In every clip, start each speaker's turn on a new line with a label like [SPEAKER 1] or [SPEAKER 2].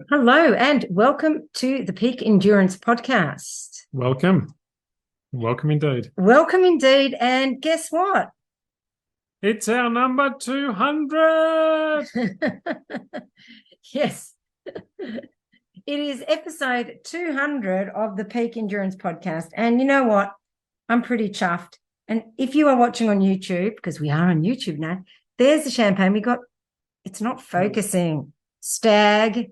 [SPEAKER 1] Hello and welcome to the Peak Endurance Podcast.
[SPEAKER 2] Welcome. Welcome indeed.
[SPEAKER 1] Welcome indeed. And guess what?
[SPEAKER 2] It's our number 200.
[SPEAKER 1] Yes. It is episode 200 of the Peak Endurance Podcast. And you know what? I'm pretty chuffed. And if you are watching on YouTube, because we are on YouTube now, there's the champagne. It's not focusing. Stag,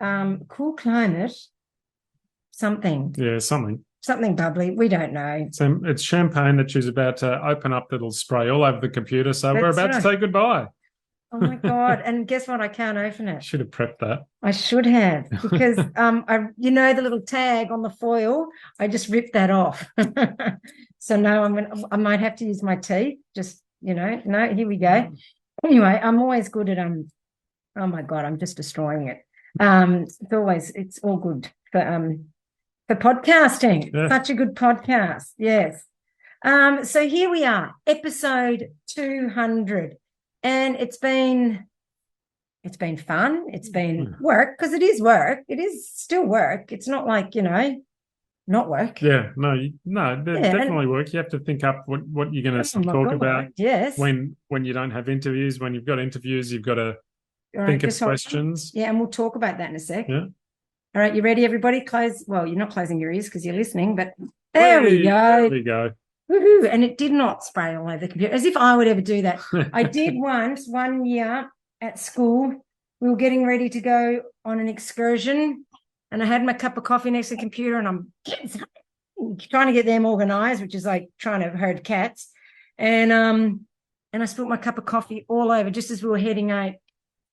[SPEAKER 1] cool climate, something.
[SPEAKER 2] Yeah, something.
[SPEAKER 1] Something bubbly. We don't know.
[SPEAKER 2] So it's champagne that she's about to open up that'll spray all over the computer. So we're about to say goodbye.
[SPEAKER 1] Oh my God. And guess what? I can't open it.
[SPEAKER 2] Should have prepped that.
[SPEAKER 1] I should have, because the little tag on the foil, I just ripped that off. So now I might have to use my teeth. No, here we go. Anyway, I'm always good at oh my God, I'm just destroying it. It's all good for podcasting. Yeah. Such a good podcast. Yes. So here we are, episode 200. And it's been fun. It's been work, because it is work. It is still work. It's not like, not work.
[SPEAKER 2] Yeah, definitely work. You have to think up what you're going to talk about.
[SPEAKER 1] Yes.
[SPEAKER 2] When you don't have interviews, when you've got interviews, you've got to think of questions.
[SPEAKER 1] Yeah, and we'll talk about that in a sec.
[SPEAKER 2] Yeah.
[SPEAKER 1] All right, you ready, everybody? You're not closing your ears because you're listening, but there we go.
[SPEAKER 2] There we go.
[SPEAKER 1] Woohoo. And it did not spray all over the computer, as if I would ever do that. I did once, one year at school. We were getting ready to go on an excursion, and I had my cup of coffee next to the computer, and I'm trying to get them organized, which is like trying to herd cats. And I spilled my cup of coffee all over just as we were heading out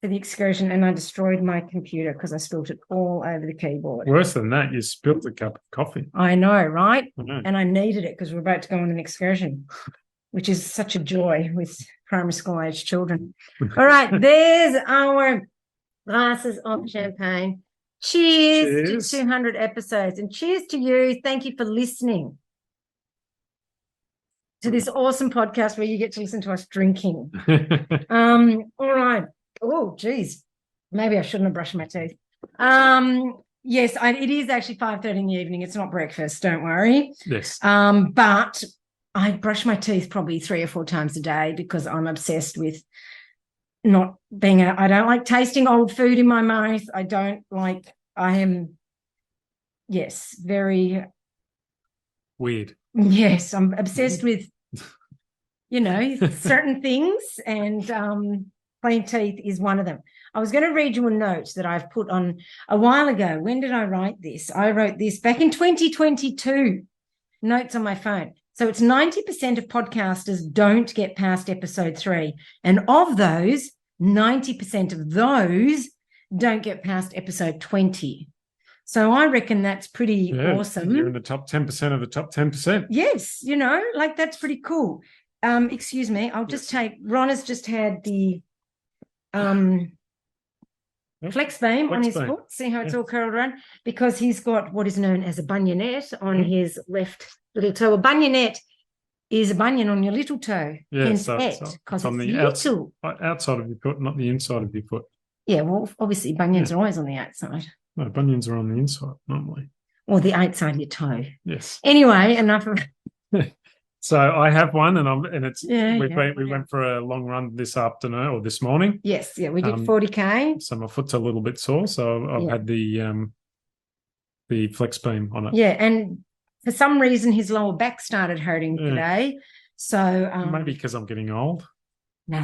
[SPEAKER 1] for the excursion, and I destroyed my computer because I spilled it all over the keyboard.
[SPEAKER 2] Worse than that, you spilled a cup of coffee.
[SPEAKER 1] I know, right?
[SPEAKER 2] I know.
[SPEAKER 1] And I needed it because we're about to go on an excursion, which is such a joy with primary school age children. All right, there's our glasses of champagne. Cheers to 200 episodes, and cheers to you. Thank you for listening to this awesome podcast where you get to listen to us drinking. All right. Oh, geez. Maybe I shouldn't have brushed my teeth. Yes, it is actually 5:30 in the evening. It's not breakfast. Don't worry.
[SPEAKER 2] Yes.
[SPEAKER 1] But I brush my teeth probably 3 or 4 times a day because I'm obsessed with not being I don't like tasting old food in my mouth. Very
[SPEAKER 2] weird.
[SPEAKER 1] Yes, I'm obsessed with, certain things, and clean teeth is one of them. I was going to read you a note that I've put on a while ago. When did I write this? I wrote this back in 2022, notes on my phone. So it's 90% of podcasters don't get past episode 3. And of those, 90% of those don't get past episode 20. So I reckon that's pretty awesome.
[SPEAKER 2] You're in the top 10% of the top 10%.
[SPEAKER 1] Yes, that's pretty cool. Excuse me, I'll just take, Ron has just had the flex beam on his foot. See how it's all curled around? Because he's got what is known as a bunionette on his left little toe. A bunionette is a bunion on your little toe.
[SPEAKER 2] Yeah,
[SPEAKER 1] hence
[SPEAKER 2] so
[SPEAKER 1] because
[SPEAKER 2] it's on the outside of your foot, not the inside of your foot.
[SPEAKER 1] Yeah, well, obviously bunions are always on the outside.
[SPEAKER 2] No, bunions are on the inside normally.
[SPEAKER 1] Or the outside of your toe.
[SPEAKER 2] Yes.
[SPEAKER 1] Anyway, enough of
[SPEAKER 2] So I have one, we went for a long run this afternoon or this morning.
[SPEAKER 1] Yes, we did 40K.
[SPEAKER 2] So my foot's a little bit sore, so I've had the flex beam on it.
[SPEAKER 1] Yeah, and for some reason his lower back started hurting today. So
[SPEAKER 2] maybe because I'm getting old.
[SPEAKER 1] No,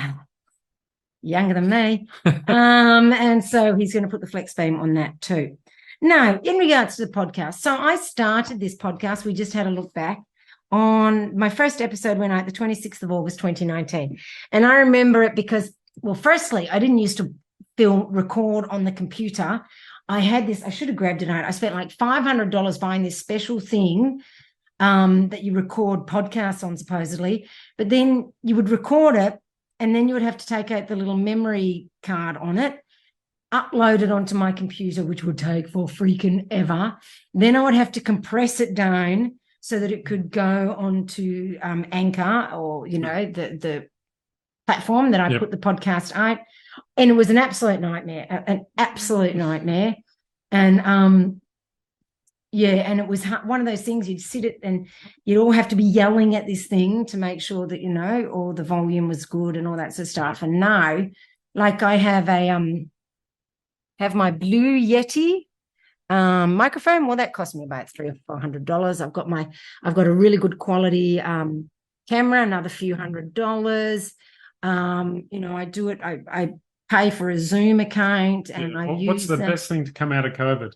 [SPEAKER 1] younger than me. And so he's going to put the flex beam on that too. Now, in regards to the podcast, so I started this podcast. We just had a look back. On my first episode went out the 26th of August, 2019. And I remember it because, well, firstly, I didn't used to record on the computer. I had this, I should have grabbed it out. I spent like $500 buying this special thing that you record podcasts on supposedly, but then you would record it and then you would have to take out the little memory card on it, upload it onto my computer, which would take for freaking ever. Then I would have to compress it down so that it could go onto Anchor or, the platform that I put the podcast out. And it was an absolute nightmare, an absolute nightmare. And and it was one of those things you'd sit it and you'd all have to be yelling at this thing to make sure that, all the volume was good and all that sort of stuff. And now, like I have my Blue Yeti microphone. Well, that cost me about $300 or $400. I've got a really good quality camera, another few $100. I do it. I pay for a Zoom account, and
[SPEAKER 2] what's the best thing to come out of COVID?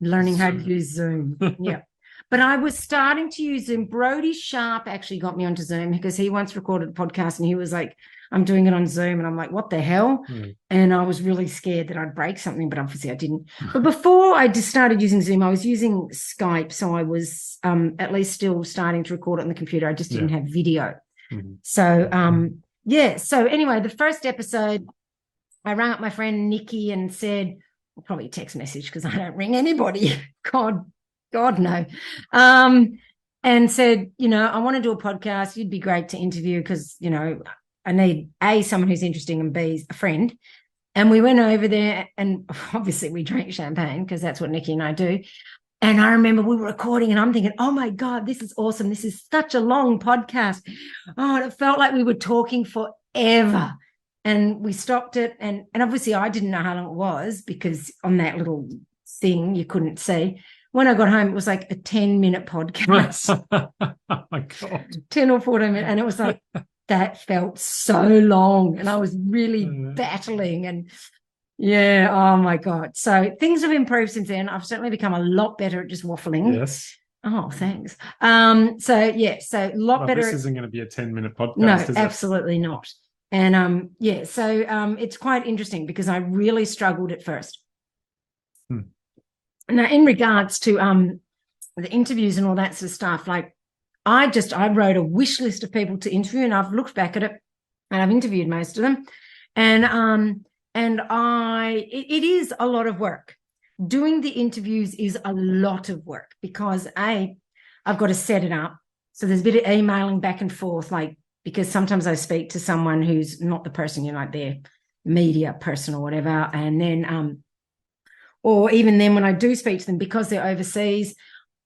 [SPEAKER 1] Learning how to use Zoom. Yeah. But I was starting to use Zoom. Brody Sharp actually got me onto Zoom because he once recorded a podcast and he was like, I'm doing it on Zoom. And I'm like, what the hell? And I was really scared that I'd break something, but obviously I didn't. But before I just started using Zoom, I was using Skype. So I was at least still starting to record it on the computer. I just didn't have video. So, So anyway, the first episode, I rang up my friend Nikki and said, probably a text message because I don't ring anybody. God no. And said, I want to do a podcast. You'd be great to interview because, I need A, someone who's interesting, and B, a friend. And we went over there and obviously we drank champagne because that's what Nikki and I do. And I remember we were recording and I'm thinking, oh my God, this is awesome. This is such a long podcast. Oh, and it felt like we were talking forever. And we stopped it. And obviously I didn't know how long it was because on that little thing you couldn't see. When I got home, it was like a 10-minute podcast.
[SPEAKER 2] Oh my God.
[SPEAKER 1] 10 or 14 minutes. And it was like, that felt so long. And I was really battling. And oh my God. So things have improved since then. I've certainly become a lot better at just waffling.
[SPEAKER 2] Yes.
[SPEAKER 1] Oh, thanks. So a lot better.
[SPEAKER 2] This isn't going to be a 10-minute podcast.
[SPEAKER 1] No, absolutely not. And it's quite interesting because I really struggled at first. Now, in regards to the interviews and all that sort of stuff, like I wrote a wish list of people to interview, and I've looked back at it, and I've interviewed most of them, and it is a lot of work. Doing the interviews is a lot of work because I've got to set it up, so there's a bit of emailing back and forth, like. Because sometimes I speak to someone who's not the person, like their media person or whatever. And then, or even then when I do speak to them, because they're overseas,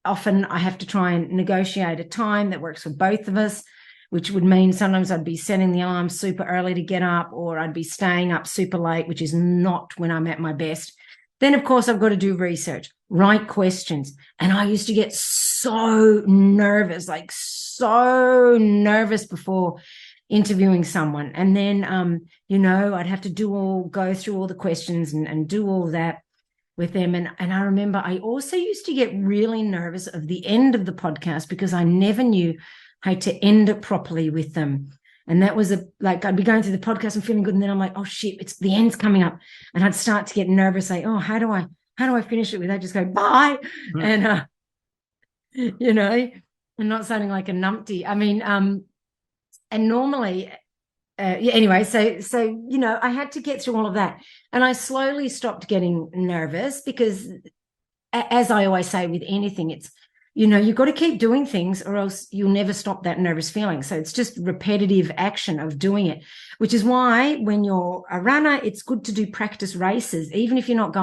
[SPEAKER 1] often I have to try and negotiate a time that works for both of us, which would mean sometimes I'd be setting the alarm super early to get up, or I'd be staying up super late, which is not when I'm at my best. Then, of course, I've got to do research, write questions. And I used to get so nervous before interviewing someone. And then, I'd have to go through all the questions and do all that with them. And I remember I also used to get really nervous of the end of the podcast because I never knew how to end it properly with them. And that was I'd be going through the podcast and feeling good. And then I'm like, oh shit, it's the end's coming up. And I'd start to get nervous, like, oh, how do I finish it without just go bye? And, and not sounding like a numpty. I mean, and normally, anyway, so, I had to get through all of that. And I slowly stopped getting nervous because, as I always say with anything, it's, you've got to keep doing things or else you'll never stop that nervous feeling. So it's just repetitive action of doing it, which is why when you're a runner, it's good to do practice races, even if you're not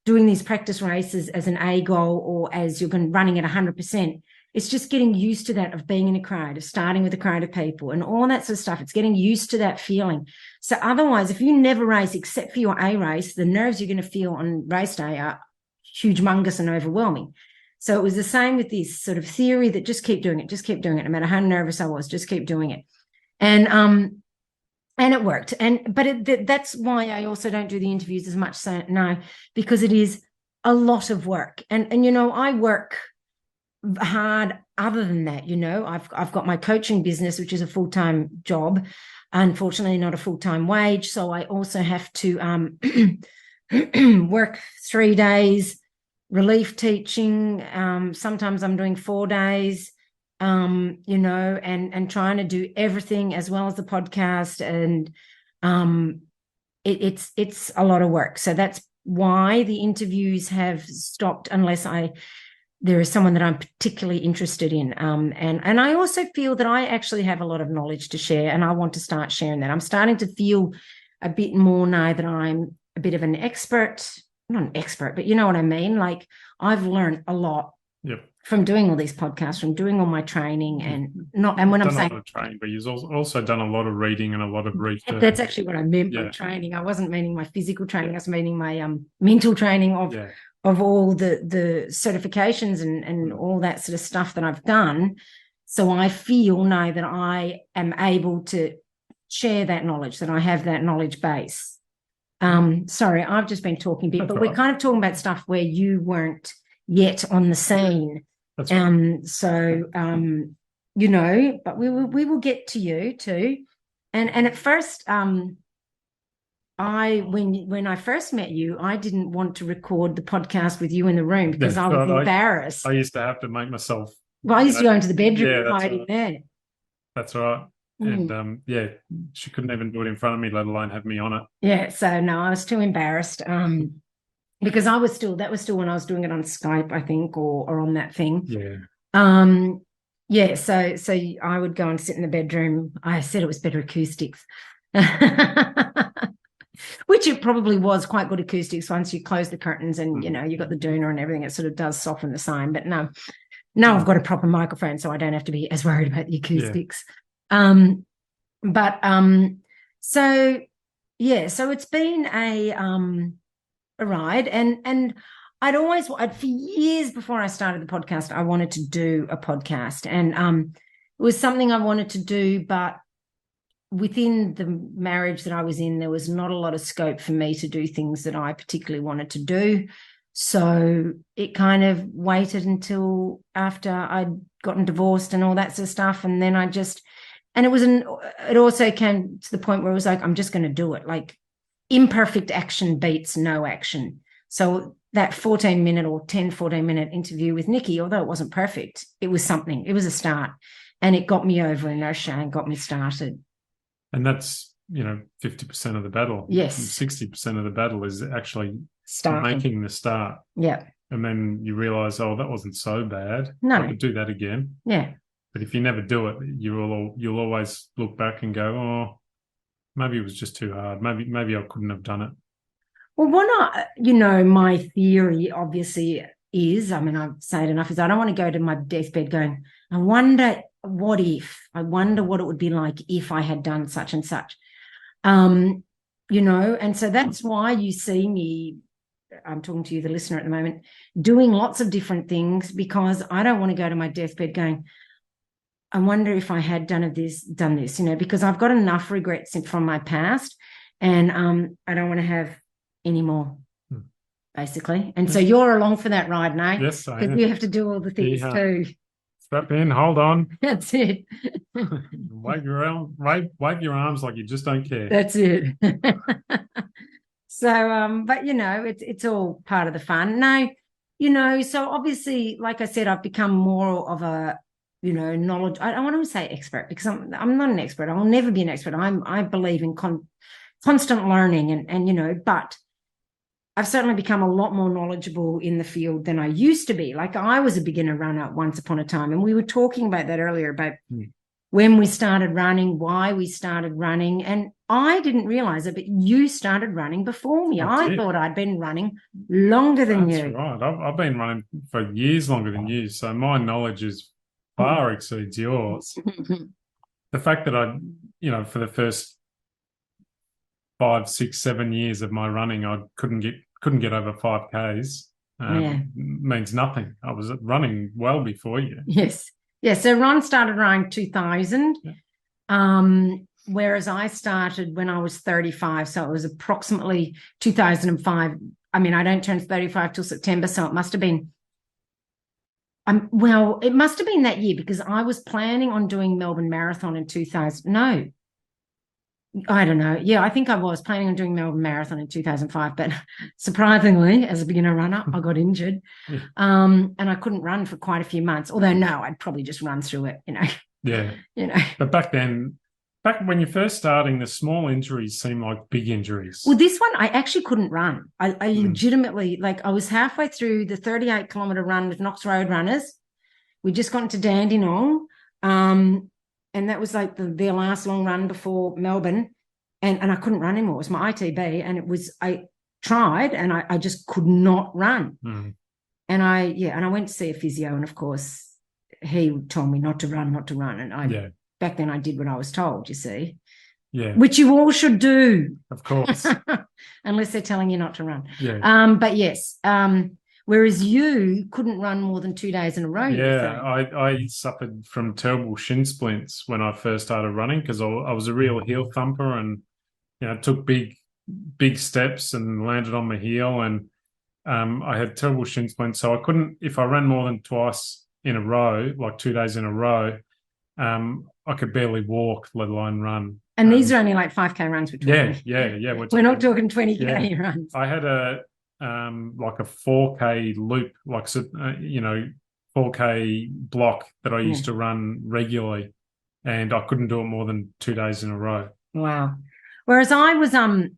[SPEAKER 1] doing these practice races as an A goal or as you're running at 100%. It's just getting used to that of being in a crowd, of starting with a crowd of people and all that sort of stuff. It's getting used to that feeling. So otherwise, if you never race except for your A race, the nerves you're going to feel on race day are humongous and overwhelming. So it was the same with this sort of theory that just keep doing it, no matter how nervous I was, just keep doing it. And it worked. That's why I also don't do the interviews as much now, because it is a lot of work. And I work hard other than that. I've got my coaching business, which is a full-time job, unfortunately not a full-time wage. So I also have to work 3 days, relief teaching. Sometimes I'm doing 4 days, and trying to do everything as well as the podcast. And it's a lot of work. So that's why the interviews have stopped unless there is someone that I'm particularly interested in. And I also feel that I actually have a lot of knowledge to share, and I want to start sharing that. I'm starting to feel a bit more now that I'm a bit of an expert, not an expert, but you know what I mean? Like I've learned a lot from doing all these podcasts, from doing all my training and when I'm saying
[SPEAKER 2] training, but you've also done a lot of reading and a lot of research.
[SPEAKER 1] That's actually what I meant by training. I wasn't meaning my physical training. I was meaning my mental training of all the certifications and all that sort of stuff that I've done. So I feel now that I am able to share that knowledge, that I have that knowledge base. Sorry, I've just been talking a bit, but we're kind of talking about stuff where you weren't yet on the scene.
[SPEAKER 2] That's right.
[SPEAKER 1] So you know, but we will get to you too. And at first, when I first met you, I didn't want to record the podcast with you in the room because I was embarrassed.
[SPEAKER 2] I used to have to make myself.
[SPEAKER 1] Well, I used to go into the bedroom hiding there.
[SPEAKER 2] That's right. And she couldn't even do it in front of me, let alone have me on it.
[SPEAKER 1] Yeah. So no, I was too embarrassed. Because that was still when I was doing it on Skype, I think, or on that thing.
[SPEAKER 2] Yeah.
[SPEAKER 1] So I would go and sit in the bedroom. I said it was better acoustics. Which it probably was quite good acoustics once you close the curtains and, you know, you got the doona and everything. It sort of does soften the sound. But no, I've got a proper microphone, so I don't have to be as worried about the acoustics. So it's been a ride. And for years before I started the podcast, I wanted to do a podcast. And it was something I wanted to do, but within the marriage that I was in, there was not a lot of scope for me to do things that I particularly wanted to do. So it kind of waited until after I'd gotten divorced and all that sort of stuff. And then it also came to the point where it was like, I'm just going to do it. Like imperfect action beats no action. So that 14-minute interview with Nikki, although it wasn't perfect, it was something. It was a start. And it got me over inertia and got me started.
[SPEAKER 2] And that's, 50% of the battle.
[SPEAKER 1] Yes.
[SPEAKER 2] 60% of the battle is actually
[SPEAKER 1] making
[SPEAKER 2] the start.
[SPEAKER 1] Yeah.
[SPEAKER 2] And then you realize, that wasn't so bad.
[SPEAKER 1] No.
[SPEAKER 2] I could do that again.
[SPEAKER 1] Yeah.
[SPEAKER 2] But if you never do it, you'll always look back and go, maybe it was just too hard. Maybe I couldn't have done it.
[SPEAKER 1] Well, my theory obviously is, I've said enough, is I don't want to go to my deathbed going, I wonder what it would be like if I had done such and such. And so that's why you see me, I'm talking to you, the listener at the moment, doing lots of different things, because I don't want to go to my deathbed going, I wonder if I had done this, because I've got enough regrets from my past, and I don't want to have any more, basically. And so you're along for that ride now.
[SPEAKER 2] Yes, I am.
[SPEAKER 1] Because you have to do all the things too.
[SPEAKER 2] Strap in, hold on.
[SPEAKER 1] That's it.
[SPEAKER 2] Wave your arms like you just don't care.
[SPEAKER 1] That's it. So, but it's all part of the fun. Now, so obviously, like I said, I've become more of a, knowledge. I don't want to say expert, because I'm not an expert. I'll never be an expert. I believe in constant learning and but I've certainly become a lot more knowledgeable in the field than I used to be. Like I was a beginner runner once upon a time, and we were talking about that earlier, about when we started running, why we started running, and I didn't realize it, but you started running before me. I thought I'd been running longer than you.
[SPEAKER 2] That's right. I've been running for years longer than you, so my knowledge far exceeds yours. The fact that I, for the first 5, 6, 7 years of my running, I couldn't get over 5Ks means nothing. I was running well before you.
[SPEAKER 1] Yes. Yeah. So Ron started around 2000, whereas I started when I was 35. So it was approximately 2005. I don't turn 35 till September, so it must have been. It must have been that year, because I was planning on doing Melbourne Marathon in 2000. No. I don't know. Yeah, I think I was planning on doing Melbourne Marathon in 2005, but surprisingly, as a beginner runner, I got injured, and I couldn't run for quite a few months. Although no, I'd probably just run through it,
[SPEAKER 2] Yeah. But back when you're first starting, the small injuries seem like big injuries.
[SPEAKER 1] Well, this one, I actually couldn't run. I legitimately, I was halfway through the 38-kilometre run with Knox Road Runners. We just got into Dandenong. And that was like their last long run before Melbourne. and I couldn't run anymore. It was my ITB, and I tried, and I just could not run. And I went to see a physio, and of course he told me not to run. And back then I did what I was told, you see.
[SPEAKER 2] Yeah.
[SPEAKER 1] Which you all should do.
[SPEAKER 2] Of course.
[SPEAKER 1] Unless they're telling you not to run.
[SPEAKER 2] Yeah.
[SPEAKER 1] But yes. Whereas you couldn't run more than 2 days in a row.
[SPEAKER 2] Yeah, I suffered from terrible shin splints when I first started running because I was a real heel thumper, and took big steps and landed on my heel, and I had terrible shin splints. So I couldn't, if I ran more than twice in a row, like 2 days in a row, I could barely walk, let alone run.
[SPEAKER 1] And these are only like 5K runs we're talking.
[SPEAKER 2] Yeah.
[SPEAKER 1] We're not talking 20K runs.
[SPEAKER 2] I had like a 4K loop, like 4K block that I used to run regularly, and I couldn't do it more than 2 days in a row.
[SPEAKER 1] Wow. Whereas I was I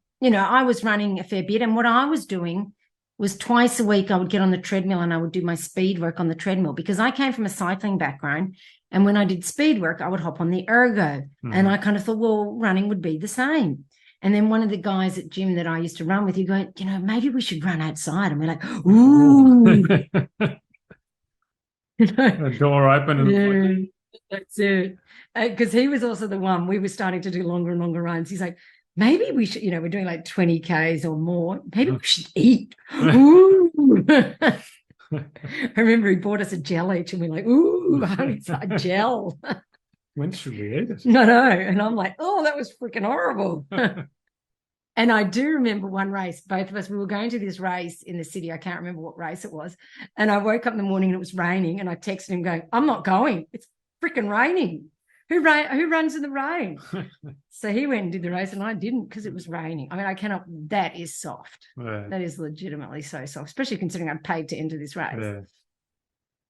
[SPEAKER 1] was running a fair bit, and what I was doing was twice a week I would get on the treadmill and I would do my speed work on the treadmill, because I came from a cycling background, and when I did speed work I would hop on the ergo, and I kind of thought, well, running would be the same. And then one of the guys at gym that I used to run with, you go, maybe we should run outside. And we're like, ooh.
[SPEAKER 2] The door open. And
[SPEAKER 1] that's it. Because he was also the one, we were starting to do longer and longer runs. He's like, maybe we should, we're doing like 20 Ks or more. Maybe we should eat. Ooh. I remember he bought us a gel each, and we're like, ooh, it's a gel.
[SPEAKER 2] When should we eat it?
[SPEAKER 1] No. And I'm like, oh, that was freaking horrible. And I do remember one race, both of us, we were going to this race in the city. I can't remember what race it was. And I woke up in the morning and it was raining, and I texted him going, I'm not going. It's freaking raining. Who runs in the rain? So he went and did the race, and I didn't because it was raining. I mean, that is soft.
[SPEAKER 2] Yeah.
[SPEAKER 1] That is legitimately so soft, especially considering I paid to enter this race.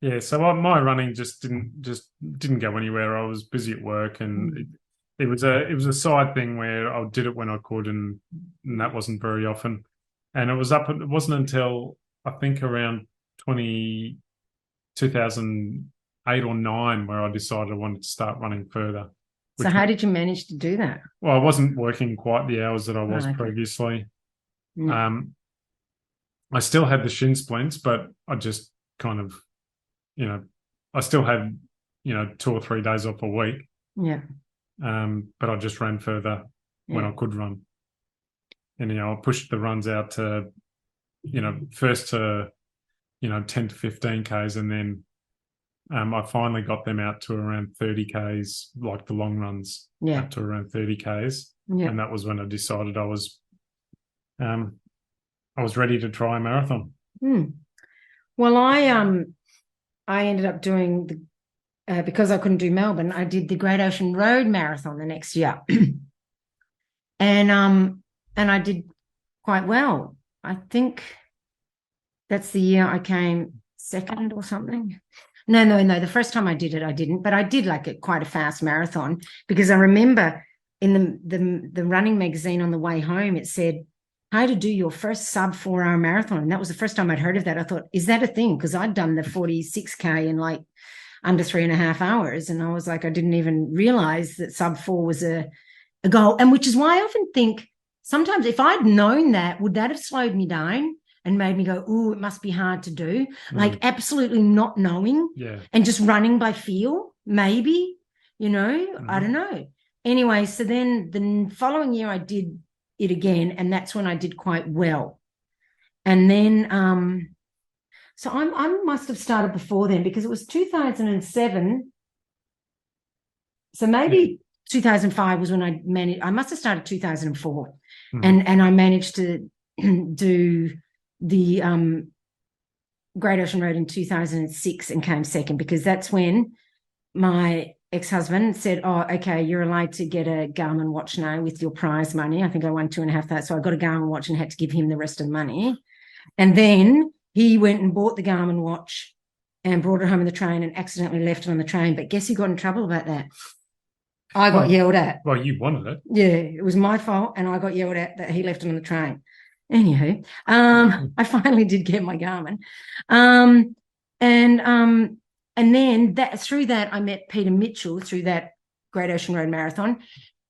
[SPEAKER 2] Yeah. So my running just didn't go anywhere. I was busy at work, and it was a side thing where I did it when I could, and that wasn't very often. And it wasn't until I think around 2008 or 9 where I decided I wanted to start running further.
[SPEAKER 1] So how did you manage to do that?
[SPEAKER 2] Well, I wasn't working quite the hours that I was previously. I still had the shin splints, but I just kind of, I still had, 2 or 3 days off a week.
[SPEAKER 1] Yeah.
[SPEAKER 2] But I just ran further when I could run. And, I pushed the runs out to, first to, 10 to 15 Ks, and then I finally got them out to around 30 Ks, like the long runs, up to around 30 Ks. Yeah. And that was when I decided I was ready to try a marathon.
[SPEAKER 1] Well, I ended up doing because I couldn't do Melbourne, I did the Great Ocean Road Marathon the next year. And I did quite well. I think that's the year I came second or something. No. The first time I did it, I didn't, but I did quite a fast marathon, because I remember in the running magazine on the way home, it said how to do your first sub 4-hour marathon. And that was the first time I'd heard of that. I thought, is that a thing? Because I'd done the 46K in under 3.5 hours. And I was like, I didn't even realize that sub 4 was a goal. And which is why I often think sometimes if I'd known that, would that have slowed me down and made me go, ooh, it must be hard to do? Absolutely not knowing and just running by feel, maybe, I don't know. Anyway, so then the following year I did it again, and that's when I did quite well. And then so I must have started before then, because it was 2007. So maybe 2005 was when I managed. I must have started 2004, and I managed to do the Great Ocean Road in 2006 and came second, because that's when my ex-husband said, oh, okay, you're allowed to get a Garmin watch now with your prize money. I think I won 2,500. So I got a Garmin watch and had to give him the rest of the money. And then he went and bought the Garmin watch and brought it home in the train and accidentally left it on the train. But guess who got in trouble about that? I got yelled at.
[SPEAKER 2] Well, you wanted it.
[SPEAKER 1] Yeah, it was my fault, and I got yelled at that he left it on the train. Anywho, I finally did get my Garmin. And then through that I met Peter Mitchell through that Great Ocean Road Marathon,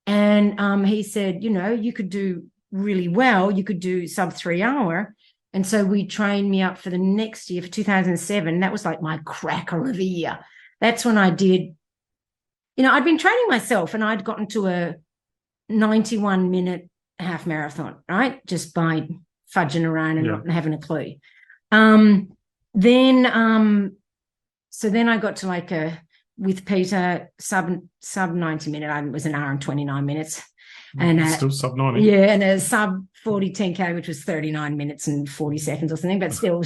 [SPEAKER 1] And he said, you could do really well. You could do sub 3 hour. And so we trained me up for the next year, for 2007. That was like my cracker of a year. That's when I did, I'd been training myself, and I'd gotten to a 91-minute half marathon, right? Just by fudging around and not having a clue. Then I got to with Peter, sub 90-minute. It was an hour and 29 minutes. And
[SPEAKER 2] still sub 90.
[SPEAKER 1] Yeah, and a sub 40 10K, which was 39 minutes and 40 seconds or something. But still,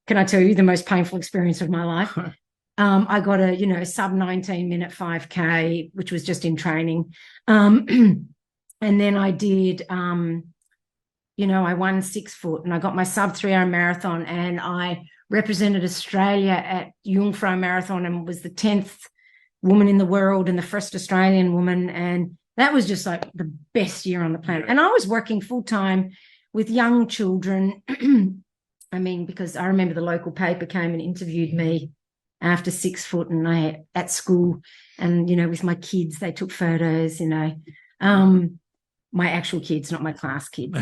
[SPEAKER 1] can I tell you, the most painful experience of my life. I got a, sub 19-minute 5K, which was just in training. And then I did, I won 6 foot, and I got my sub 3 hour marathon, and I represented Australia at Jungfrau Marathon and was the 10th woman in the world and the first Australian woman. And that was just like the best year on the planet. And I was working full-time with young children. Because I remember the local paper came and interviewed me after 6 foot, and at school, and, with my kids, they took photos, my actual kids, not my class kids,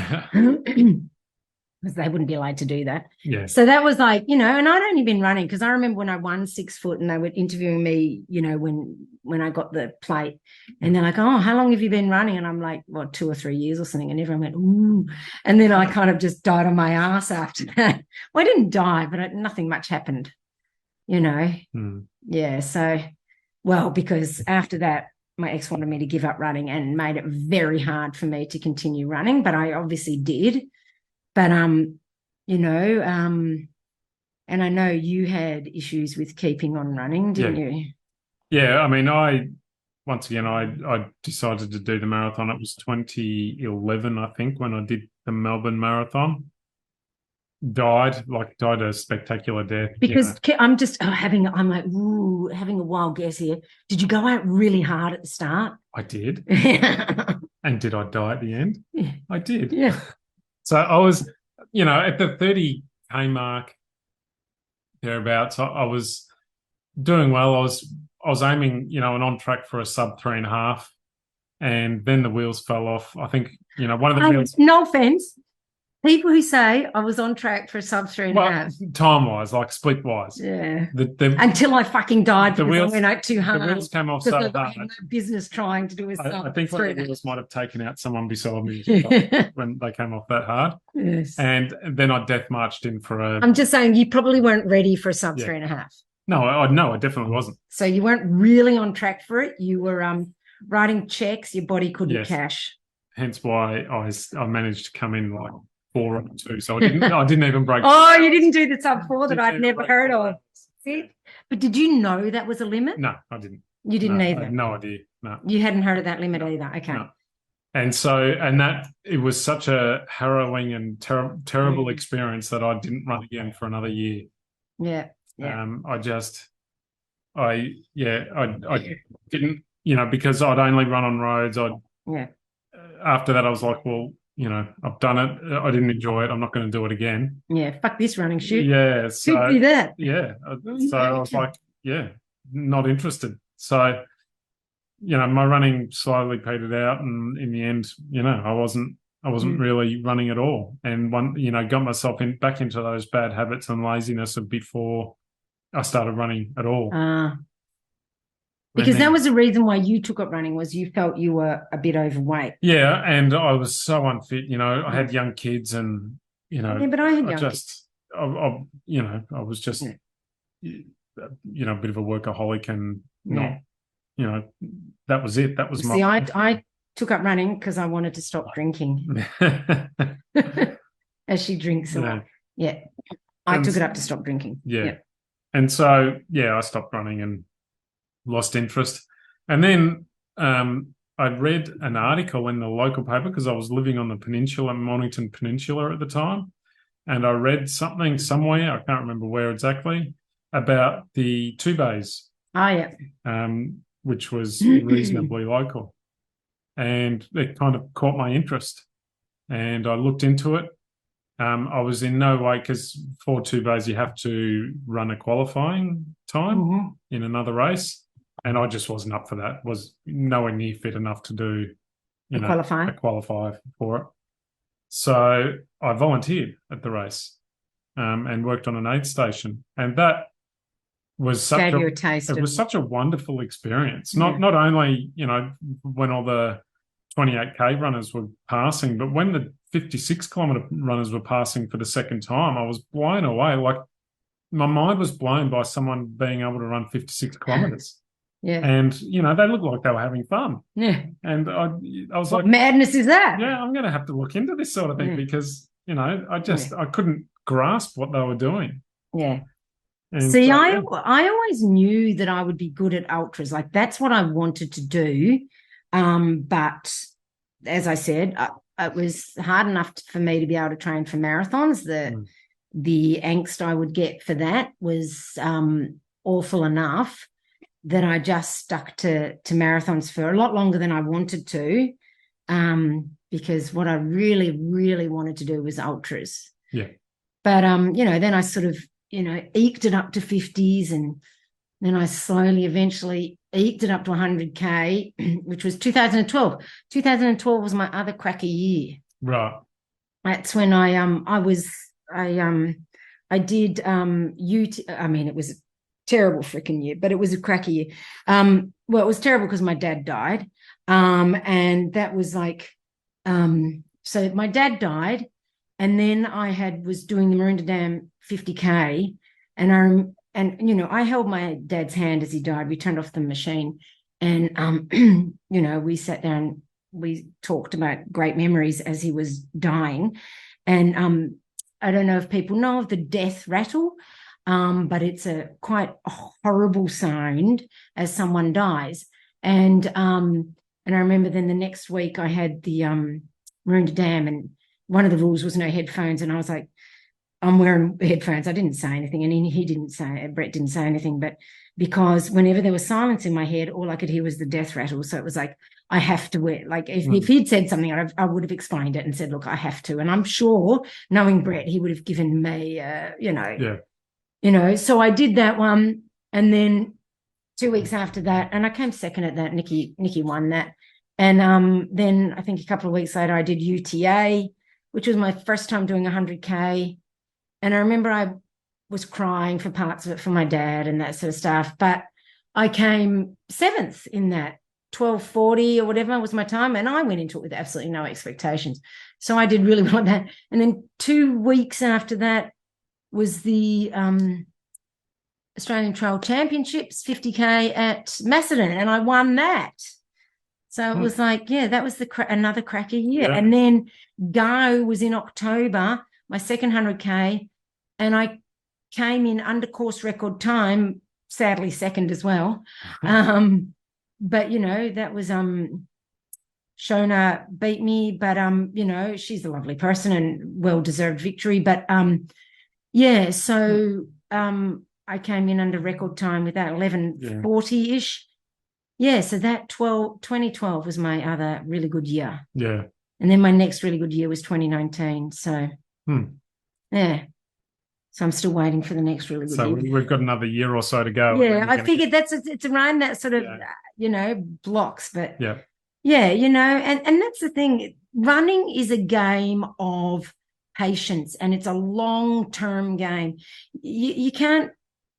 [SPEAKER 1] because they wouldn't be allowed to do that.
[SPEAKER 2] Yeah.
[SPEAKER 1] So that was like, and I'd only been running, because I remember when I won 6 foot and they were interviewing me, when I got the plate, and they're like, oh, how long have you been running? And I'm like, 2 or 3 years or something. And everyone went, ooh. And then I kind of just died on my ass after that. Well, I didn't die, but nothing much happened, Yeah. So, because after that, my ex wanted me to give up running and made it very hard for me to continue running, but I obviously did. But, and I know you had issues with keeping on running, didn't you?
[SPEAKER 2] Yeah. I decided to do the marathon. It was 2011, I think, when I did the Melbourne Marathon. Died a spectacular death.
[SPEAKER 1] Because I'm just having a wild guess here. Did you go out really hard at the start?
[SPEAKER 2] I did. And did I die at the end?
[SPEAKER 1] Yeah.
[SPEAKER 2] I did.
[SPEAKER 1] Yeah.
[SPEAKER 2] So I was, at the 30K mark, thereabouts, I was doing well. I was aiming, and on track for a sub 3.5, and then the wheels fell off. I think, one of the wheels.
[SPEAKER 1] No offense. People who say I was on track for a sub 3.5.
[SPEAKER 2] Time-wise, like split-wise.
[SPEAKER 1] Yeah. Until I fucking died because I went out too hard.
[SPEAKER 2] The wheels came off so hard.
[SPEAKER 1] I had no business trying to do a sub.
[SPEAKER 2] I think the wheels might have taken out someone beside me when they came off that hard.
[SPEAKER 1] Yes.
[SPEAKER 2] And then I death marched in for a...
[SPEAKER 1] I'm just saying, you probably weren't ready for a sub 3.5.
[SPEAKER 2] No, I definitely wasn't.
[SPEAKER 1] So you weren't really on track for it. You were writing checks. Your body couldn't cash.
[SPEAKER 2] Hence why I managed to come in like 4 or 2. So I didn't even break.
[SPEAKER 1] Oh, you didn't do the sub 4 that I've never heard of. See? But did you know that was a limit?
[SPEAKER 2] No, I didn't.
[SPEAKER 1] You didn't either?
[SPEAKER 2] I had no idea. No.
[SPEAKER 1] You hadn't heard of that limit either. Okay.
[SPEAKER 2] No. And that it was such a harrowing and terrible experience that I didn't run again for another year.
[SPEAKER 1] Yeah.
[SPEAKER 2] I didn't, because I'd only run on roads. After that, I was like, well, I've done it. I didn't enjoy it. I'm not going to do it again.
[SPEAKER 1] Yeah, fuck this running shit.
[SPEAKER 2] Yeah.
[SPEAKER 1] So, who do that?
[SPEAKER 2] Yeah. So I was like, not interested. So, my running slowly petered out, and in the end, I wasn't really running at all. And got myself back into those bad habits and laziness of before I started running at all.
[SPEAKER 1] Because that was the reason why you took up running, was you felt you were a bit overweight.
[SPEAKER 2] Yeah, and I was so unfit. I had young kids, and
[SPEAKER 1] Yeah, but I had young kids.
[SPEAKER 2] I was just a bit of a workaholic, and not, that was it. That was my.
[SPEAKER 1] See, I took up running because I wanted to stop drinking. As she drinks a lot. Yeah, I took it up to stop drinking.
[SPEAKER 2] Yeah. And so I stopped running and lost interest. And then I read an article in the local paper, because I was living on the peninsula, Mornington Peninsula at the time, and I read something somewhere, I can't remember where exactly, about the 2 bays.
[SPEAKER 1] Oh, yeah.
[SPEAKER 2] Which was reasonably local. And it kind of caught my interest. And I looked into it. I was in no way, because for 2 bays you have to run a qualifying time in another race. and I just wasn't up for that. Was nowhere near fit enough to do,
[SPEAKER 1] A qualifier.
[SPEAKER 2] a qualifier for it. So I volunteered at the race, and worked on an aid station, and that was
[SPEAKER 1] Gave you a taste.
[SPEAKER 2] It was such a wonderful experience. Not only when all the 28K runners were passing, but when the 56-kilometer runners were passing for the second time, I was blown away. Like, my mind was blown by someone being able to run 56 kilometers.
[SPEAKER 1] Yeah.
[SPEAKER 2] And, they looked like they were having fun.
[SPEAKER 1] Yeah.
[SPEAKER 2] And I was
[SPEAKER 1] what
[SPEAKER 2] like,
[SPEAKER 1] madness is that?
[SPEAKER 2] Yeah, I'm going to have to look into this sort of thing because, I couldn't grasp what they were doing.
[SPEAKER 1] Yeah.
[SPEAKER 2] And
[SPEAKER 1] see, I always knew that I would be good at ultras. Like, that's what I wanted to do. But as I said, it was hard enough for me to be able to train for marathons. The angst I would get for that was awful enough that I just stuck to marathons for a lot longer than I wanted to, because what I really, really wanted to do was ultras.
[SPEAKER 2] Yeah.
[SPEAKER 1] But, then I sort of, eked it up to 50s, and then I slowly, eventually eked it up to 100K, which was 2012. 2012 was my other cracker year.
[SPEAKER 2] Right.
[SPEAKER 1] That's when I did I mean, it was a terrible freaking year, but it was a cracker year. Well, it was terrible because my dad died. And that was like, so my dad died, and then I was doing the Maroondah Dam 50K, and I held my dad's hand as he died. We turned off the machine, and we sat down, we talked about great memories as he was dying. And I don't know if people know of the death rattle, but it's a quite horrible sound as someone dies. And I remember then the next week I had the Maroondah Dam, and one of the rules was no headphones, and I was like, I'm wearing headphones. I didn't say anything, and Brett didn't say anything, but because whenever there was silence in my head, all I could hear was the death rattle. So it was like, I have to wear, like, if he'd said something, I would have explained it and said, look, I have to. And I'm sure, knowing Brett, he would have given me, so I did that one. And then 2 weeks after that, and I came second at that, Nikki won that. And then I think a couple of weeks later, I did UTA, which was my first time doing 100K. And I remember I was crying for parts of it for my dad and that sort of stuff. But I came 7th in that. 12:40 or whatever was my time, and I went into it with absolutely no expectations. So I did really well at that. And then 2 weeks after that was the Australian Trail Championships 50K at Macedon, and I won that. So it was like, that was another cracker year. Yeah. And then Go was in October, my second 100K, and I came in under course record time, sadly second as well. But, that was Shona beat me, but, she's a lovely person and well-deserved victory. But, so I came in under record time with that 11:40-ish. Yeah, so that 2012 was my other really good year.
[SPEAKER 2] Yeah.
[SPEAKER 1] And then my next really good year was 2019. So, yeah. So I'm still waiting for the next really good year. So
[SPEAKER 2] we've got another year or so to go.
[SPEAKER 1] Yeah, I figured it's around that sort of, blocks. But, and that's the thing. Running is a game of patience, and it's a long-term game. You can't,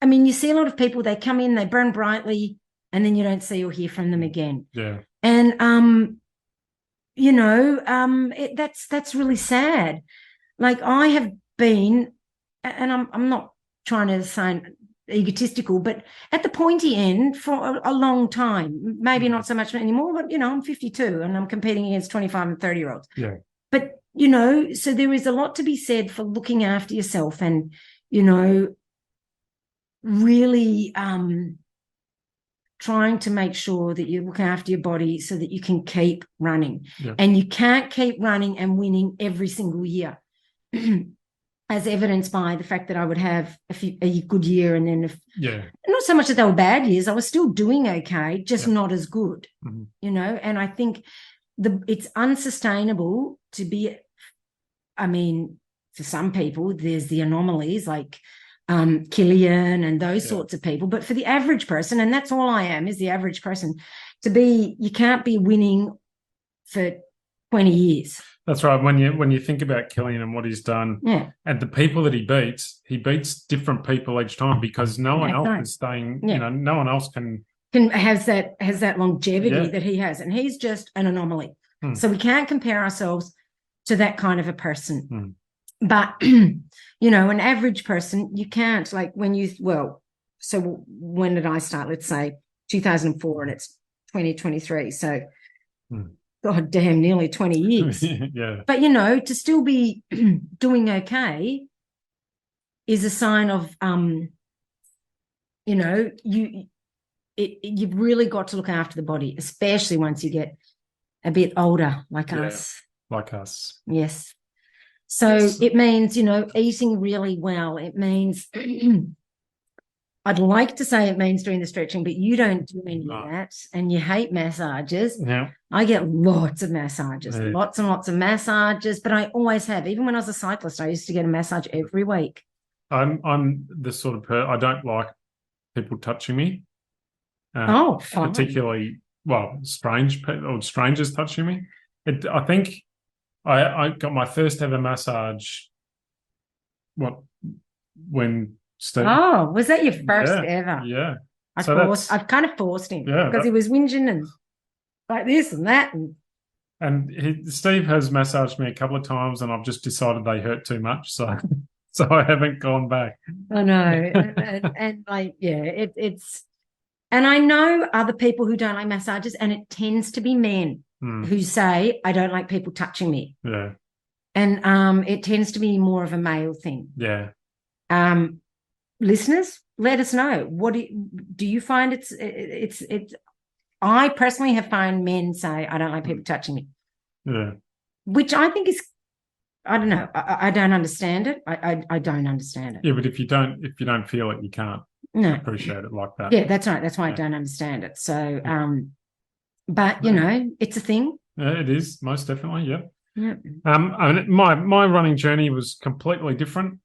[SPEAKER 1] you see a lot of people, they come in, they burn brightly, and then you don't see or hear from them again.
[SPEAKER 2] Yeah.
[SPEAKER 1] And, that's really sad. Like, I have been, and I'm not trying to sound egotistical, but at the pointy end for a long time, maybe not so much anymore, but, I'm 52 and I'm competing against 25 and 30-year-olds.
[SPEAKER 2] Yeah.
[SPEAKER 1] But, so there is a lot to be said for looking after yourself and, really trying to make sure that you look after your body so that you can keep running. Yeah. And you can't keep running and winning every single year. As evidenced by the fact that I would have a good year, and then not so much that they were bad years, I was still doing okay, just not as good, and I think it's unsustainable to be, for some people, there's the anomalies, like Killian and those sorts of people. But for the average person, and that's all I am, is the average person, you can't be winning for 20 years.
[SPEAKER 2] That's right. When you think about Killian and what he's done, and the people that he beats different people each time because no one else is staying. No one else can
[SPEAKER 1] has that longevity that he has, and he's just an anomaly. So we can't compare ourselves to that kind of a person. But an average person, you can't. Like so when did I start? Let's say 2004, and it's 2023. So. God damn, nearly 20 years. But, to still be doing okay is a sign of, you've really got to look after the body, especially once you get a bit older like us.
[SPEAKER 2] Like us.
[SPEAKER 1] Yes. So it means, eating really well. It means... I'd like to say it means doing the stretching, but you don't do any of that, and you hate massages.
[SPEAKER 2] Yeah.
[SPEAKER 1] I get lots of massages, lots and lots of massages, but I always have. Even when I was a cyclist, I used to get a massage every week.
[SPEAKER 2] I'm the sort of person, I don't like people touching me.
[SPEAKER 1] Fine.
[SPEAKER 2] Particularly, strange people or strangers touching me. I think I got my first ever massage. When Steve.
[SPEAKER 1] Oh, was that your first ever?
[SPEAKER 2] Yeah.
[SPEAKER 1] I've kind of forced him because he was whinging and like this and that.
[SPEAKER 2] And Steve has massaged me a couple of times, and I've just decided they hurt too much, so I haven't gone back.
[SPEAKER 1] I know, it's. And I know other people who don't like massages, and it tends to be men who say, "I don't like people touching me."
[SPEAKER 2] Yeah.
[SPEAKER 1] And it tends to be more of a male thing.
[SPEAKER 2] Yeah.
[SPEAKER 1] Listeners, let us know. What do you find? It's. I personally have found men say, "I don't like people touching me."
[SPEAKER 2] Yeah.
[SPEAKER 1] Which I think is, I don't know. I don't understand it. I don't understand it.
[SPEAKER 2] Yeah, but if you don't feel it, you can't appreciate it like that.
[SPEAKER 1] Yeah, that's right. That's why I don't understand it. So, but it's a thing.
[SPEAKER 2] Yeah, it is most definitely. Yeah.
[SPEAKER 1] Yeah.
[SPEAKER 2] My running journey was completely different.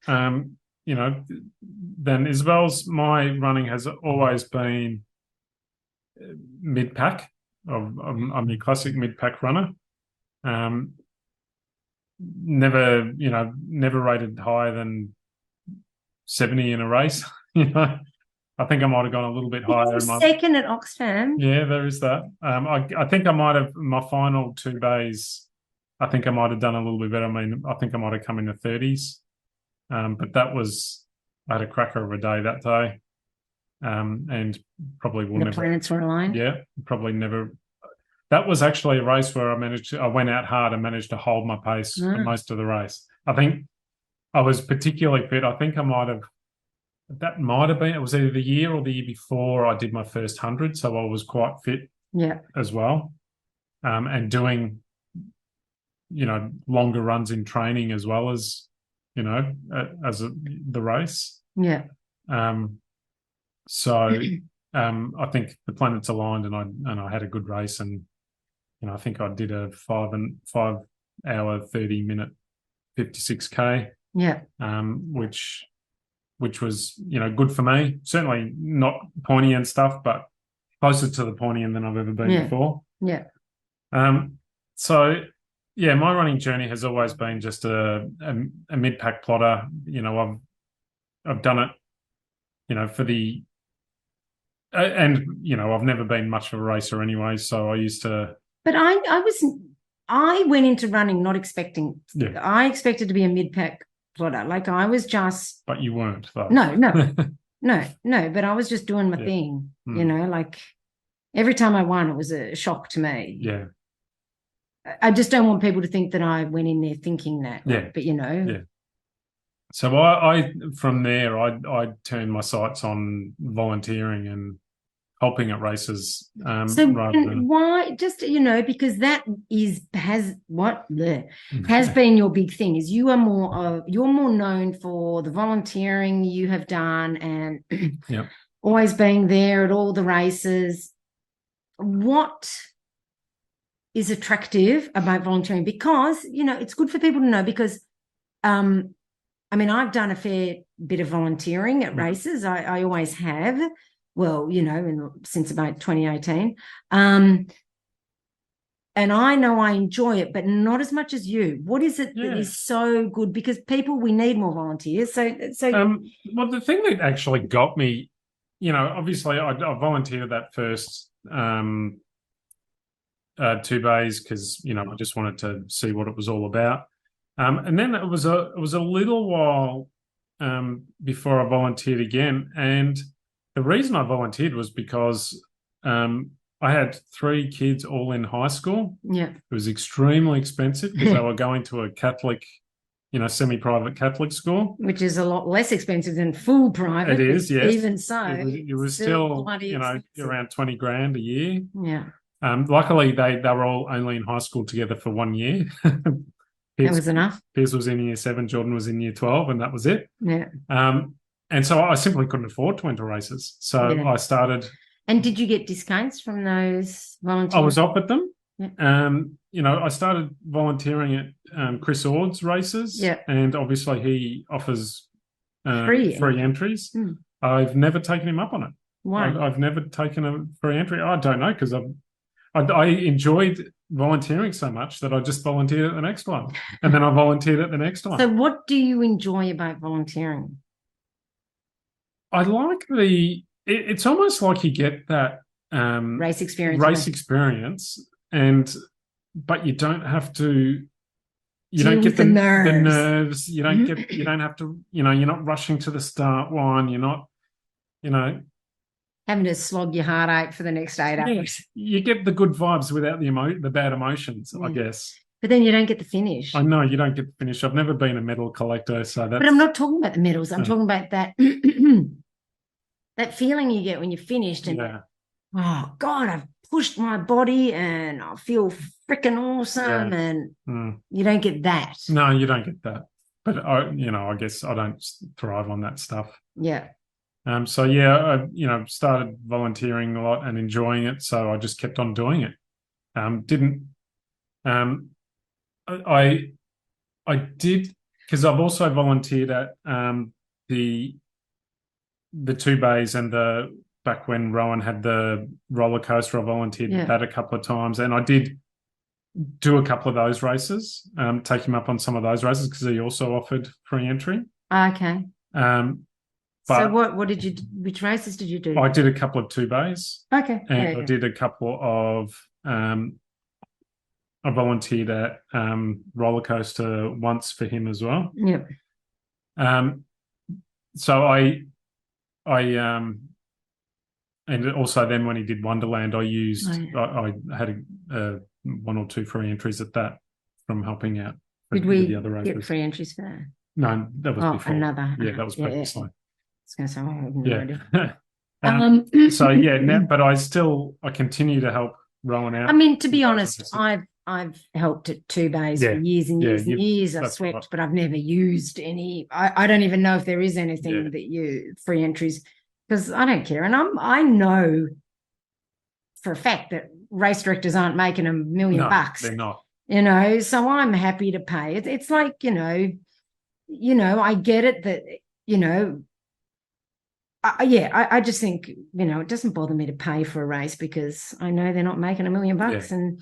[SPEAKER 2] Than Isabel's. My running has always been mid-pack. I'm your classic mid-pack runner. Never rated higher than 70 in a race. I think I might have gone a little bit higher.
[SPEAKER 1] Second at Oxfam.
[SPEAKER 2] Yeah, there is that. I think I might have my final 2 days. I think I might have done a little bit better. I mean, I think I might have come in the 30s. But I had a cracker of a day that day. And probably will never.
[SPEAKER 1] The planets were aligned.
[SPEAKER 2] Yeah, probably never. That was actually a race where I went out hard and managed to hold my pace for most of the race. I think I was particularly fit. I think that might have been, it was either the year or the year before I did my first 100. So I was quite fit as well. And doing, longer runs in training as well as, the race.
[SPEAKER 1] Yeah.
[SPEAKER 2] So I think the planets aligned, and I had a good race, and I think I did a 5 hour 30-minute 56K.
[SPEAKER 1] Yeah.
[SPEAKER 2] Which was good for me. Certainly not pointy and stuff, but closer to the pointy end than I've ever been before.
[SPEAKER 1] Yeah.
[SPEAKER 2] So yeah, my running journey has always been just a mid-pack plotter. I've done it, for the. And I've never been much of a racer anyway, so I used to.
[SPEAKER 1] But I went into running not expecting.
[SPEAKER 2] Yeah.
[SPEAKER 1] I expected to be a mid-pack plotter. Like I was just.
[SPEAKER 2] But you weren't, though.
[SPEAKER 1] No. But I was just doing my thing. Like every time I won, it was a shock to me.
[SPEAKER 2] Yeah.
[SPEAKER 1] I just don't want people to think that I went in there thinking that.
[SPEAKER 2] Yeah.
[SPEAKER 1] But
[SPEAKER 2] Yeah. So I from there I turned my sights on volunteering and helping at races.
[SPEAKER 1] Why? Just because that has been your big thing. Is you're more known for the volunteering you have done and always being there at all the races. What is attractive about volunteering? Because it's good for people to know because. I mean, I've done a fair bit of volunteering at races. I always have. Well, since about 2018. And I know I enjoy it, but not as much as you. What is it that is so good? Because we need more volunteers. So
[SPEAKER 2] well, the thing that actually got me, obviously I volunteered that first 2 bays because I just wanted to see what it was all about. And then it was a little while before I volunteered again, and the reason I volunteered was because I had 3 kids all in high school.
[SPEAKER 1] Yeah.
[SPEAKER 2] It was extremely expensive because they were going to a Catholic, semi-private Catholic school.
[SPEAKER 1] Which is a lot less expensive than full private.
[SPEAKER 2] It is, yes.
[SPEAKER 1] Even so.
[SPEAKER 2] It was still around 20 grand a year.
[SPEAKER 1] Yeah.
[SPEAKER 2] Luckily, they were all only in high school together for 1 year.
[SPEAKER 1] That was enough.
[SPEAKER 2] Piers was in year 7, Jordan was in year 12, and that was it.
[SPEAKER 1] Yeah.
[SPEAKER 2] And so I simply couldn't afford to enter races. So I started.
[SPEAKER 1] And did you get discounts from those volunteers?
[SPEAKER 2] I was offered them.
[SPEAKER 1] Yeah.
[SPEAKER 2] I started volunteering at Chris Ord's races.
[SPEAKER 1] Yeah.
[SPEAKER 2] And obviously he offers
[SPEAKER 1] free
[SPEAKER 2] entries.
[SPEAKER 1] Mm.
[SPEAKER 2] I've never taken him up on it.
[SPEAKER 1] Why?
[SPEAKER 2] I've never taken a free entry. I don't know, because I enjoyed volunteering so much that I just volunteered at the next one. And then I volunteered at the next one.
[SPEAKER 1] So what do you enjoy about volunteering?
[SPEAKER 2] I like it's almost like you get that
[SPEAKER 1] race experience,
[SPEAKER 2] but you don't have to. You
[SPEAKER 1] don't get
[SPEAKER 2] the nerves. You don't get. You don't have to. You're not rushing to the start one. You're not.
[SPEAKER 1] Having to slog your heart out for the next 8 hours.
[SPEAKER 2] You get the good vibes without the bad emotions, I guess.
[SPEAKER 1] But then you don't get the finish.
[SPEAKER 2] I know you don't get the finish. I've never been a medal collector, so that's.
[SPEAKER 1] But I'm not talking about the medals. I'm talking about that that feeling you get when you're finished and oh God, I've pushed my body and I feel freaking awesome, and you don't get that.
[SPEAKER 2] No, you don't get that. But I guess I don't thrive on that stuff.
[SPEAKER 1] Yeah.
[SPEAKER 2] I started volunteering a lot and enjoying it, so I just kept on doing it. I did, because I've also volunteered at the 2 bays and back when Rowan had the roller coaster. I volunteered at that a couple of times, and I did do a couple of those races, take him up on some of those races because he also offered free entry.
[SPEAKER 1] Okay.
[SPEAKER 2] So
[SPEAKER 1] what did you? Which races did you do?
[SPEAKER 2] I did a couple of 2 bays.
[SPEAKER 1] Okay.
[SPEAKER 2] And I did a couple of. I volunteered at roller coaster once for him as well.
[SPEAKER 1] Yep.
[SPEAKER 2] So I and also then when he did Wonderland, I used. I had 1 or 2 free entries at that from helping out.
[SPEAKER 1] Did we
[SPEAKER 2] the other races.
[SPEAKER 1] get free entries for that?
[SPEAKER 2] No, that was before.
[SPEAKER 1] Another.
[SPEAKER 2] Yeah, that was previously.
[SPEAKER 1] I was going to say, I have no
[SPEAKER 2] idea. But I continue to help Rowan out.
[SPEAKER 1] I mean, to be honest, I've helped at 2 bays for years and years and years. I've swept, right. But I've never used any. I don't even know if there is anything that you free entries, because I don't care. And I know for a fact that race directors aren't making $1 million.
[SPEAKER 2] They're not.
[SPEAKER 1] So I'm happy to pay. It's like, I get it that, I just think, it doesn't bother me to pay for a race because I know they're not making $1 million and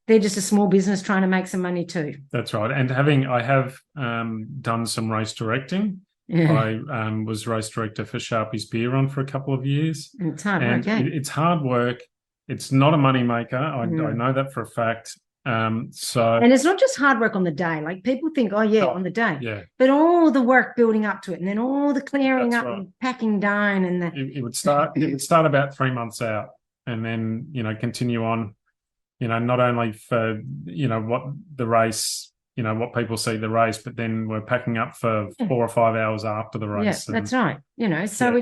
[SPEAKER 1] they're just a small business trying to make some money too.
[SPEAKER 2] That's right. And I have done some race directing. Yeah. I was race director for Sharpie's Beer Run for a couple of years.
[SPEAKER 1] And it's hard work.
[SPEAKER 2] It's hard work. It's not a money maker. I know that for a fact. And
[SPEAKER 1] it's not just hard work on the day. Like people think, on the day, but all the work building up to it, and then all the clearing up and packing down, and
[SPEAKER 2] it would start about 3 months out, and then continue on. Not only for what the race, what people see the race, but then we're packing up for 4 or 5 hours after the race.
[SPEAKER 1] Yeah, that's right. So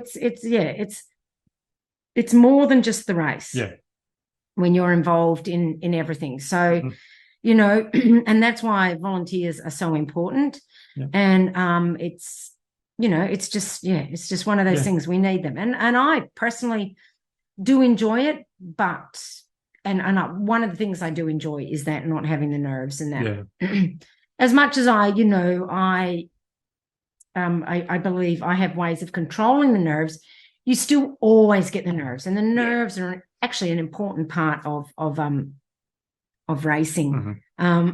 [SPEAKER 1] it's more than just the race.
[SPEAKER 2] Yeah.
[SPEAKER 1] When you're involved in everything. So, and that's why volunteers are so important. Yeah. And it's just one of those things. We need them. And I personally do enjoy it, but one of the things I do enjoy is that not having the nerves and that.
[SPEAKER 2] Yeah.
[SPEAKER 1] As much as I I believe I have ways of controlling the nerves. You still always get the nerves, and the nerves are actually an important part of racing. I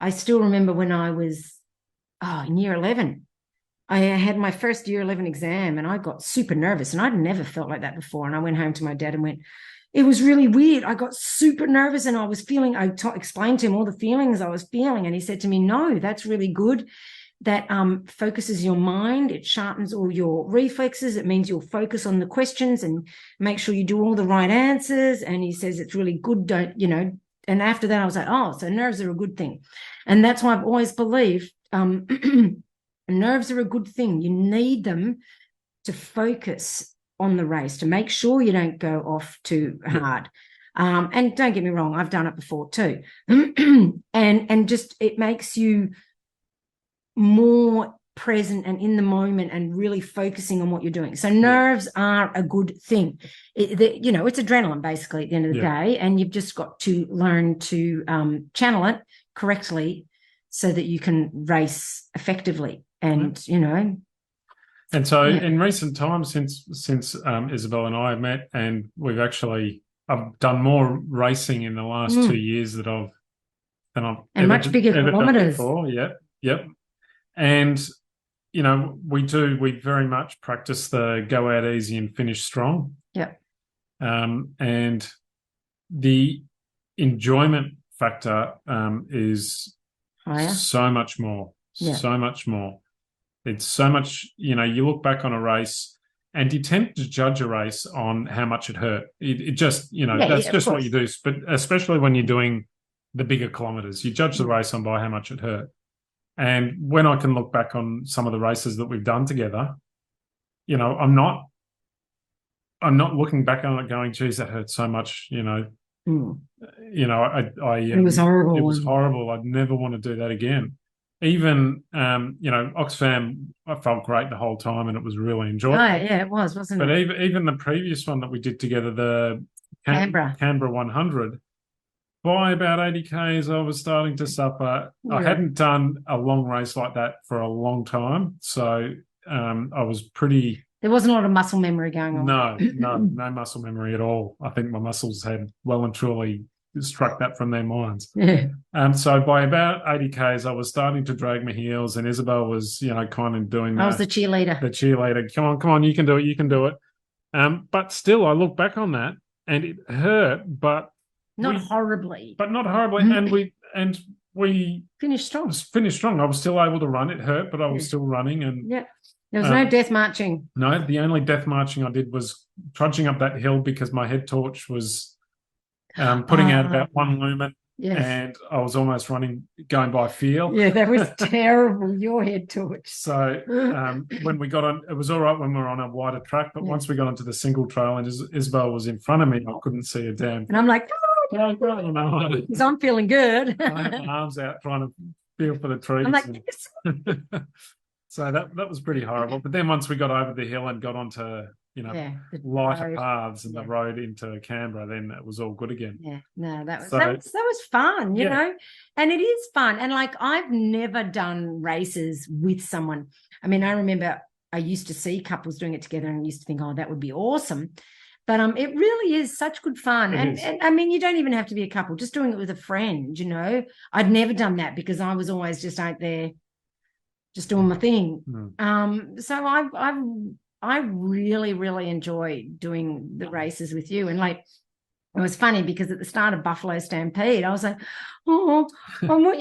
[SPEAKER 1] still remember when I was in year 11. I had my first year 11 exam and I got super nervous, and I'd never felt like that before. And I went home to my dad and went, it was really weird. I got super nervous and I was feeling, explained to him all the feelings I was feeling. And he said to me, no, that's really good. That focuses your mind. It sharpens all your reflexes. It means you'll focus on the questions and make sure you do all the right answers. And he says it's really good. And after that I was like, oh, so nerves are a good thing. And that's why I've always believed nerves are a good thing. You need them to focus on the race, to make sure you don't go off too hard. And don't get me wrong, I've done it before too. and just it makes you more present and in the moment and really focusing on what you're doing. So nerves are a good thing. It's adrenaline basically at the end of the day, and you've just got to learn to channel it correctly so that you can race effectively. And,
[SPEAKER 2] And so in recent times, since Isabel and I have met, and I've done more racing in the last 2 years than I've
[SPEAKER 1] and much bigger kilometers
[SPEAKER 2] before. Yep. And we very much practice the go out easy and finish strong.
[SPEAKER 1] Yep.
[SPEAKER 2] And the enjoyment factor is
[SPEAKER 1] higher,
[SPEAKER 2] so much more. So much more. It's so much, you look back on a race and you tend to judge a race on how much it hurt. It just, that's just what you do. But especially when you're doing the bigger kilometers, you judge the race on by how much it hurt. And when I can look back on some of the races that we've done together, I'm not looking back on it going, geez, that hurt so much, it was horrible. It was horrible. I'd never want to do that again. Even, Oxfam, I felt great the whole time and it was really enjoyable.
[SPEAKER 1] Oh, yeah, it was, wasn't it?
[SPEAKER 2] But even the previous one that we did together, the Canberra 100, by about 80 Ks, I was starting to suffer. Yeah. I hadn't done a long race like that for a long time. So I was pretty...
[SPEAKER 1] There wasn't a lot of muscle memory going on.
[SPEAKER 2] No muscle memory at all. I think my muscles had well and truly struck that from their minds.
[SPEAKER 1] Yeah.
[SPEAKER 2] So by about 80 Ks, I was starting to drag my heels, and Isabel was, kind of doing that.
[SPEAKER 1] I was the cheerleader.
[SPEAKER 2] Come on, you can do it. But still, I look back on that, and it hurt, but
[SPEAKER 1] not horribly.
[SPEAKER 2] And we
[SPEAKER 1] finished
[SPEAKER 2] strong. I was still able to run. It hurt, but I was still running. And
[SPEAKER 1] there was no death marching.
[SPEAKER 2] No, the only death marching I did was trudging up that hill because my head torch was putting out about 1 lumen. Yes. And I was almost going by feel.
[SPEAKER 1] Yeah, that was terrible, your head torch.
[SPEAKER 2] So when we got on, it was all right when we were on a wider track, but once we got onto the single trail and Isabel was in front of me, I couldn't see a damn.
[SPEAKER 1] And I'm like, because I'm feeling good.
[SPEAKER 2] I had my arms out trying to feel for the trees.
[SPEAKER 1] I'm like,
[SPEAKER 2] so that was pretty horrible. But then once we got over the hill and got onto lighter paths and the road into Canberra, then it was all good again.
[SPEAKER 1] Yeah, no, that was fun, you know, and it is fun. And like, I've never done races with someone. I mean, I remember I used to see couples doing it together and used to think, oh, that would be awesome. But it really is such good fun. And I mean, you don't even have to be a couple, just doing it with a friend, you know. I'd never done that because I was always just out there just doing my thing. So I really, really enjoy doing the races with you. And like, it was funny because at the start of Buffalo Stampede, I was like, I want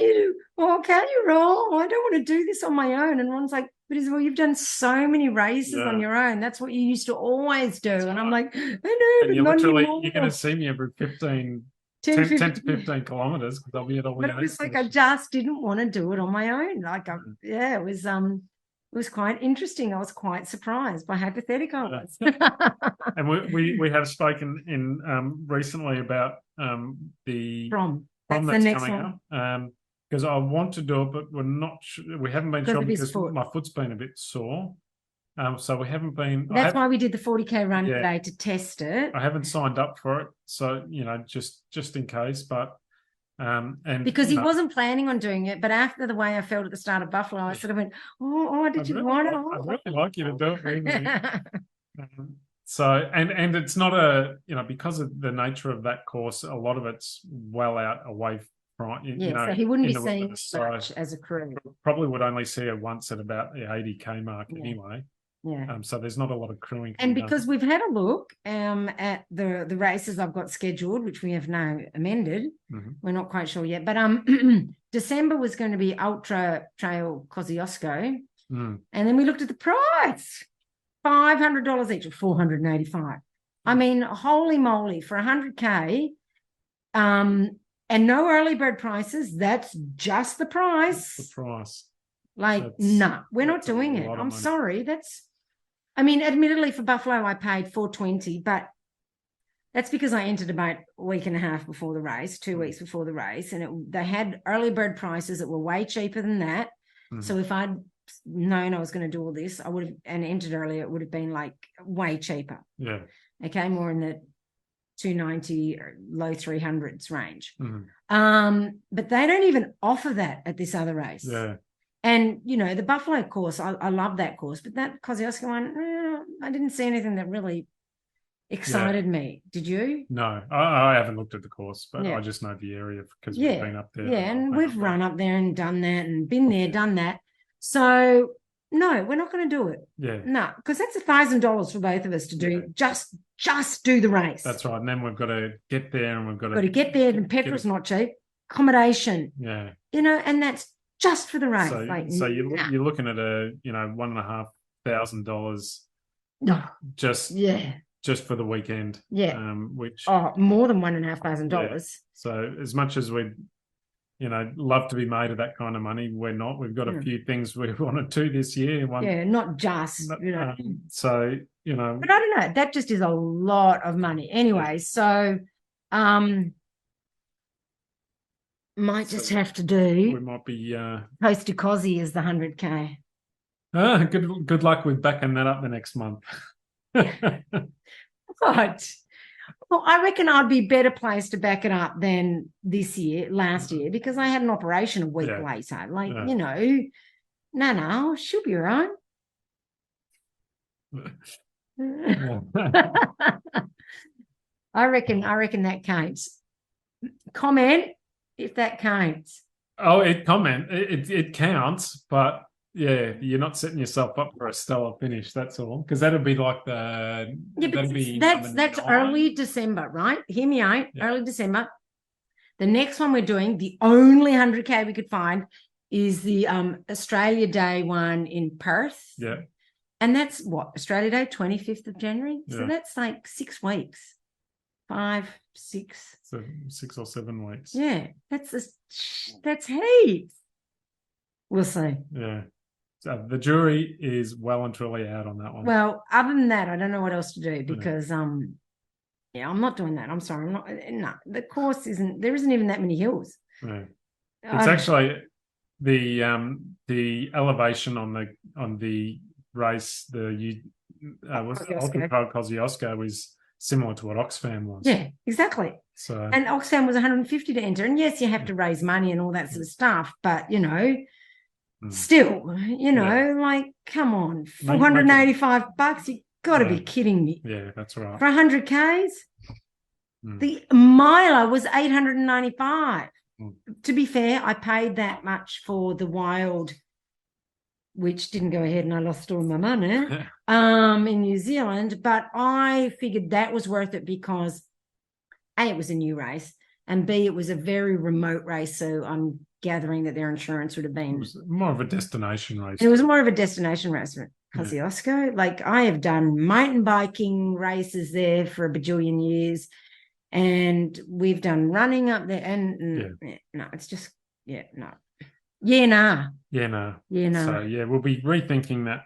[SPEAKER 1] you to, can you roll? I don't want to do this on my own. And Ron's like, but Isabel, you've done so many races on your own. That's what you used to always do. And I'm like, I know, but not anymore.
[SPEAKER 2] You're going to see me every 10 to 15 kilometers because I'll be at all.
[SPEAKER 1] But it was like, I just didn't want to do it on my own. Like, it was quite interesting. I was quite surprised by how pathetic I was.
[SPEAKER 2] And we have spoken in recently about the prom that's coming up. Because I want to do it, but we're not sure. We haven't been sure because my foot's been a bit sore. So we haven't been.
[SPEAKER 1] That's why we did the 40K run today to test it.
[SPEAKER 2] I haven't signed up for it, so just in case. But And
[SPEAKER 1] because he wasn't planning on doing it, but after the way I felt at the start of Buffalo, I sort of went, "Oh, did you want it?"
[SPEAKER 2] I'd really like you to do it. Really. So, and it's not a, because of the nature of that course, a lot of it's well out away from,
[SPEAKER 1] so he wouldn't be
[SPEAKER 2] in the
[SPEAKER 1] seeing
[SPEAKER 2] wilderness.
[SPEAKER 1] much as a crew.
[SPEAKER 2] Probably would only see her once at about the 80K mark anyway.
[SPEAKER 1] Yeah.
[SPEAKER 2] So there's not a lot of crewing.
[SPEAKER 1] And because we've had a look at the races I've got scheduled, which we have now amended, we're not quite sure yet. But December was going to be Ultra Trail Kosciuszko, and then we looked at the price, $500 each, or $485. I mean, holy moly, for 100K, and no early bird prices. That's just the price.
[SPEAKER 2] That's the price.
[SPEAKER 1] Like, no, we're not doing it. I'm sorry. I mean, admittedly, for Buffalo, I paid $420, but that's because I entered about a week and a half before the race, 2 weeks before the race, and they had early bird prices that were way cheaper than that. So if I'd known I was going to do all this, I would have, and entered earlier, it would have been like way cheaper.
[SPEAKER 2] Yeah.
[SPEAKER 1] Okay, more in the 290 or low 300s range. But they don't even offer that at this other race.
[SPEAKER 2] Yeah.
[SPEAKER 1] And, the Buffalo course, I love that course, but that Kosciuszko one, I didn't see anything that really excited me. Did you?
[SPEAKER 2] No, I haven't looked at the course, but I just know the area because we've been up there.
[SPEAKER 1] Yeah, and we've run up there and done that and been there, done that. So, no, we're not going to do it.
[SPEAKER 2] Yeah.
[SPEAKER 1] No, because that's $1,000 for both of us to do, just do the race.
[SPEAKER 2] That's right. And then we've got to get there and we've got to
[SPEAKER 1] get there, and petrol's not cheap. Accommodation.
[SPEAKER 2] Yeah.
[SPEAKER 1] And that's just for the race.
[SPEAKER 2] So you're looking at $1,500 just for the weekend.
[SPEAKER 1] Yeah.
[SPEAKER 2] Which
[SPEAKER 1] more than $1,500.
[SPEAKER 2] Yeah. So as much as we'd love to be made of that kind of money, we're not. We've got a few things we want to do this year.
[SPEAKER 1] Not just
[SPEAKER 2] so
[SPEAKER 1] but I don't know, that just is a lot of money anyway. So might just have to do.
[SPEAKER 2] We might be
[SPEAKER 1] Coast to Cozzy is the 100K.
[SPEAKER 2] Good luck with backing that up the next month.
[SPEAKER 1] What? Well, I reckon I'd be better placed to back it up than last year, because I had an operation a week later. No, she'll be all right. I reckon that counts. Comment if that counts.
[SPEAKER 2] Oh, it counts, but yeah, you're not setting yourself up for a stellar finish. That's all, because that'd be like
[SPEAKER 1] that's early December, right? Hear me out. Yeah. Early December. The next one we're doing, the only 100K we could find, is the Australia Day one in Perth.
[SPEAKER 2] Yeah,
[SPEAKER 1] and that's what, Australia Day, 25th of January. Yeah. So that's like 6 weeks. 5, 6.
[SPEAKER 2] So 6 or 7 weeks.
[SPEAKER 1] Yeah, that's heaps. We'll see.
[SPEAKER 2] Yeah. So the jury is well and truly out on that one.
[SPEAKER 1] Well, other than that, I don't know what else to do, because I'm not doing that. I'm sorry. I'm not. No, the course there isn't even that many hills.
[SPEAKER 2] Yeah. It's actually the elevation on the race, Ultra Trail Kosciuszko, is similar to what Oxfam was.
[SPEAKER 1] Yeah, exactly.
[SPEAKER 2] So,
[SPEAKER 1] and Oxfam was 150 to enter, and yes, you have to raise money and all that sort of stuff, but still, like, come on, $485. You got to be kidding me.
[SPEAKER 2] Yeah, that's right.
[SPEAKER 1] For 100Ks, the miler was $895. To be fair, I paid that much for the wild, which didn't go ahead, and I lost all my money in New Zealand. But I figured that was worth it because A, it was a new race, and B, it was a very remote race. So I'm gathering that their insurance would have been...
[SPEAKER 2] It was more of a destination race.
[SPEAKER 1] It was more of a destination race for Kosciuszko. Yeah. Like, I have done mountain biking races there for a bajillion years, and we've done running up there, and no, it's just, no. Yeah, nah.
[SPEAKER 2] Yeah, no.
[SPEAKER 1] Yeah, no.
[SPEAKER 2] So, we'll be rethinking that,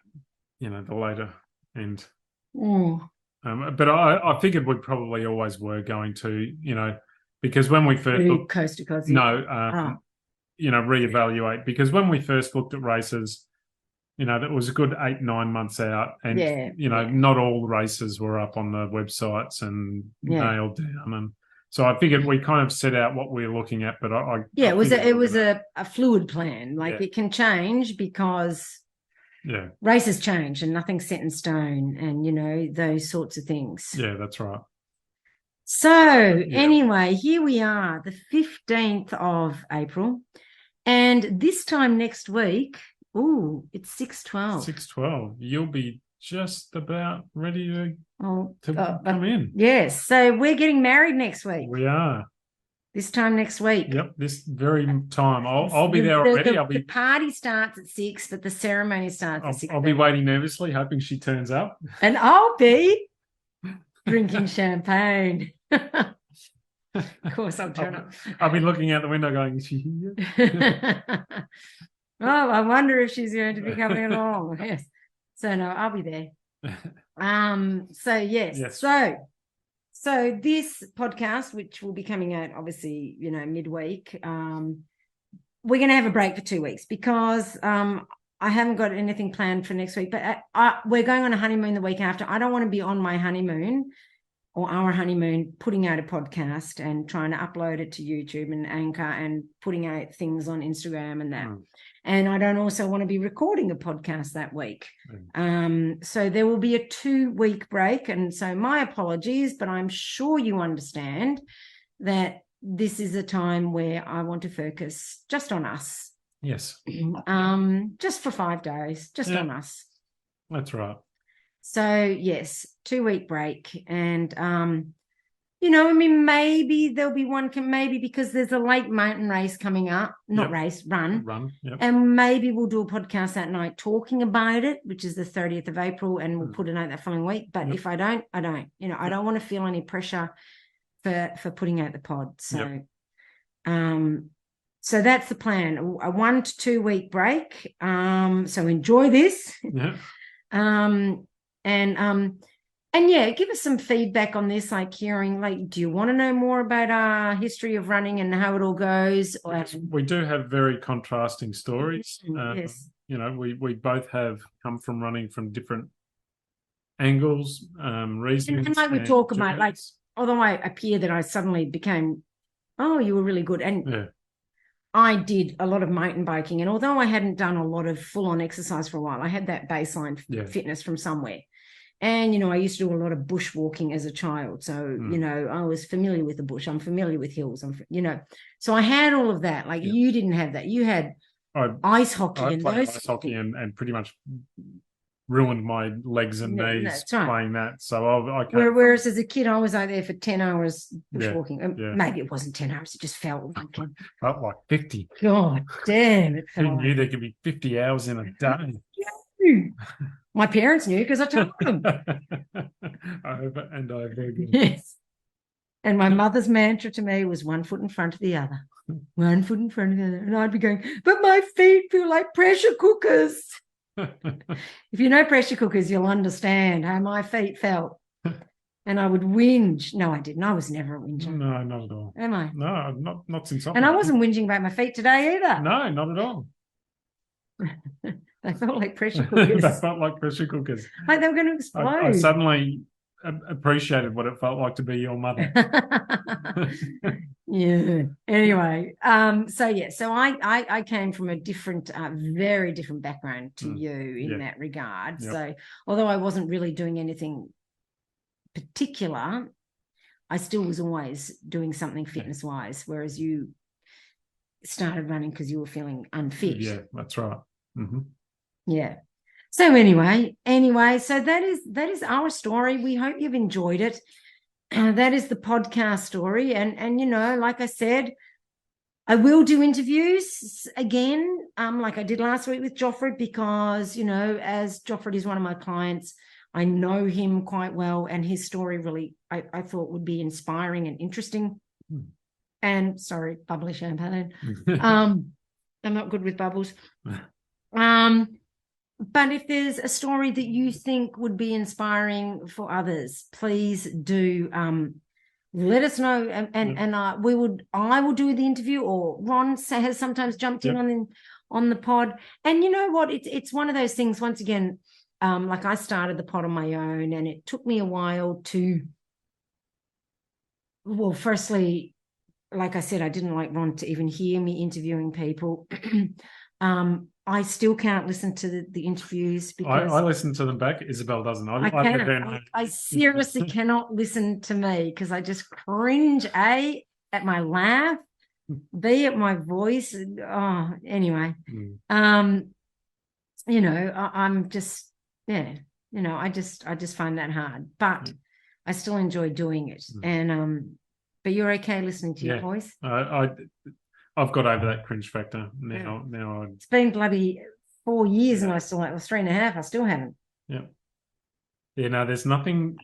[SPEAKER 2] the later end. But I figured we probably always were going to, because when we first looked...
[SPEAKER 1] Coast to Cozzy.
[SPEAKER 2] No, reevaluate, because when we first looked at races, that was a good 8-9 months out, and not all the races were up on the websites and nailed down, So I figured we kind of set out what we're looking at, but
[SPEAKER 1] it was
[SPEAKER 2] a
[SPEAKER 1] a fluid plan. Like it can change because races change and nothing's set in stone, and those sorts of things.
[SPEAKER 2] Yeah, that's right.
[SPEAKER 1] So anyway, here we are, the 15th of April, and this time next week, it's 6:12.
[SPEAKER 2] 6:12. You'll be just about ready to come in.
[SPEAKER 1] Yes. So we're getting married next week.
[SPEAKER 2] We are.
[SPEAKER 1] This time next week.
[SPEAKER 2] Yep, this very time. I'll be there already.
[SPEAKER 1] The party starts at 6, but the ceremony starts at 6.
[SPEAKER 2] I'll be waiting nervously, hoping she turns up.
[SPEAKER 1] And I'll be drinking champagne. Of course I'll turn up.
[SPEAKER 2] I'll be looking out the window going, is she here?
[SPEAKER 1] I wonder if she's going to be coming along. Yes. So no, I'll be there. So yes. So this podcast, which will be coming out obviously, midweek, we're going to have a break for 2 weeks because I haven't got anything planned for next week, but we're going on a honeymoon the week after. I don't want to be on my honeymoon or our honeymoon putting out a podcast and trying to upload it to YouTube and Anchor and putting out things on Instagram and that. And I don't also want to be recording a podcast that week. So there will be a 2-week break. And so my apologies, but I'm sure you understand that this is a time where I want to focus just on us.
[SPEAKER 2] Yes.
[SPEAKER 1] Just for 5 days, just on us.
[SPEAKER 2] That's right.
[SPEAKER 1] So yes, 2-week break. And, maybe there'll be one, maybe because there's a lake mountain race coming up, run. Yep. And maybe we'll do a podcast that night talking about it, which is the 30th of April, and we'll put it out that following week. But if I don't, I don't. I don't want to feel any pressure for putting out the pod. So, so that's the plan, a 1 to 2 week break. So enjoy this.
[SPEAKER 2] Yeah.
[SPEAKER 1] And give us some feedback on this, like hearing, do you want to know more about our history of running and how it all goes?
[SPEAKER 2] We do have very contrasting stories.
[SPEAKER 1] Yes.
[SPEAKER 2] We both have come from running from different angles, reasons.
[SPEAKER 1] And we talk about, although I appear that I suddenly became, you were really good. And I did a lot of mountain biking. And although I hadn't done a lot of full-on exercise for a while, I had that baseline fitness from somewhere. And, I used to do a lot of bushwalking as a child. So, I was familiar with the bush. I'm familiar with hills. So I had all of that. You didn't have that. You had ice hockey.
[SPEAKER 2] I played ice hockey and pretty much ruined my legs and knees playing that. So I
[SPEAKER 1] whereas as a kid, I was out there for 10 hours bushwalking. Maybe it wasn't 10 hours. It just felt like it.
[SPEAKER 2] Felt like 50.
[SPEAKER 1] God damn.
[SPEAKER 2] Who knew there could be 50 hours in a day?
[SPEAKER 1] My parents knew because I told them.
[SPEAKER 2] Over and over again.
[SPEAKER 1] Yes. And my mother's mantra to me was 1 foot in front of the other. 1 foot in front of the other. And I'd be going, but my feet feel like pressure cookers. If you know pressure cookers, you'll understand how my feet felt. And I would whinge. No, I didn't. I was never a whinger.
[SPEAKER 2] No, not at all.
[SPEAKER 1] Am I?
[SPEAKER 2] No, not since.
[SPEAKER 1] And I wasn't whinging about my feet today either.
[SPEAKER 2] No, not at all.
[SPEAKER 1] They felt like pressure cookers.
[SPEAKER 2] They felt like pressure cookers.
[SPEAKER 1] Like they were going to explode.
[SPEAKER 2] I suddenly appreciated what it felt like to be your mother.
[SPEAKER 1] Yeah. Anyway, so I came from a different, very different background to you in that regard. Yep. So although I wasn't really doing anything particular, I still was always doing something fitness-wise, whereas you started running because you were feeling unfit.
[SPEAKER 2] Yeah, that's right. Mm-hmm.
[SPEAKER 1] Yeah. So anyway, so that is our story. We hope you've enjoyed it. That is the podcast story. And like I said, I will do interviews again, like I did last week with Joffred, because, as Joffred is one of my clients, I know him quite well, and his story really, I thought would be inspiring and interesting. And sorry, bubbly champagne. I'm not good with bubbles. But if there's a story that you think would be inspiring for others, please do let us know, and I will do the interview, or Ron has sometimes jumped in on the pod. And you know what? It's one of those things. Once again, like I started the pod on my own, and it took me a while to Well, firstly, like I said, I didn't like Ron to even hear me interviewing people. I still can't listen to the interviews because
[SPEAKER 2] I listen to them back. Isabel doesn't.
[SPEAKER 1] I can't. I seriously cannot listen to me because I just cringe, A, at my laugh, B, at my voice. Oh, anyway. You know, I'm just, yeah, you know, I just find that hard. But I still enjoy doing it. And but you're okay listening to your voice?
[SPEAKER 2] I've got over that cringe factor now.
[SPEAKER 1] It's been bloody 4 years and I still, it was 3.5. I still haven't.
[SPEAKER 2] Yeah. Yeah, no, there's nothing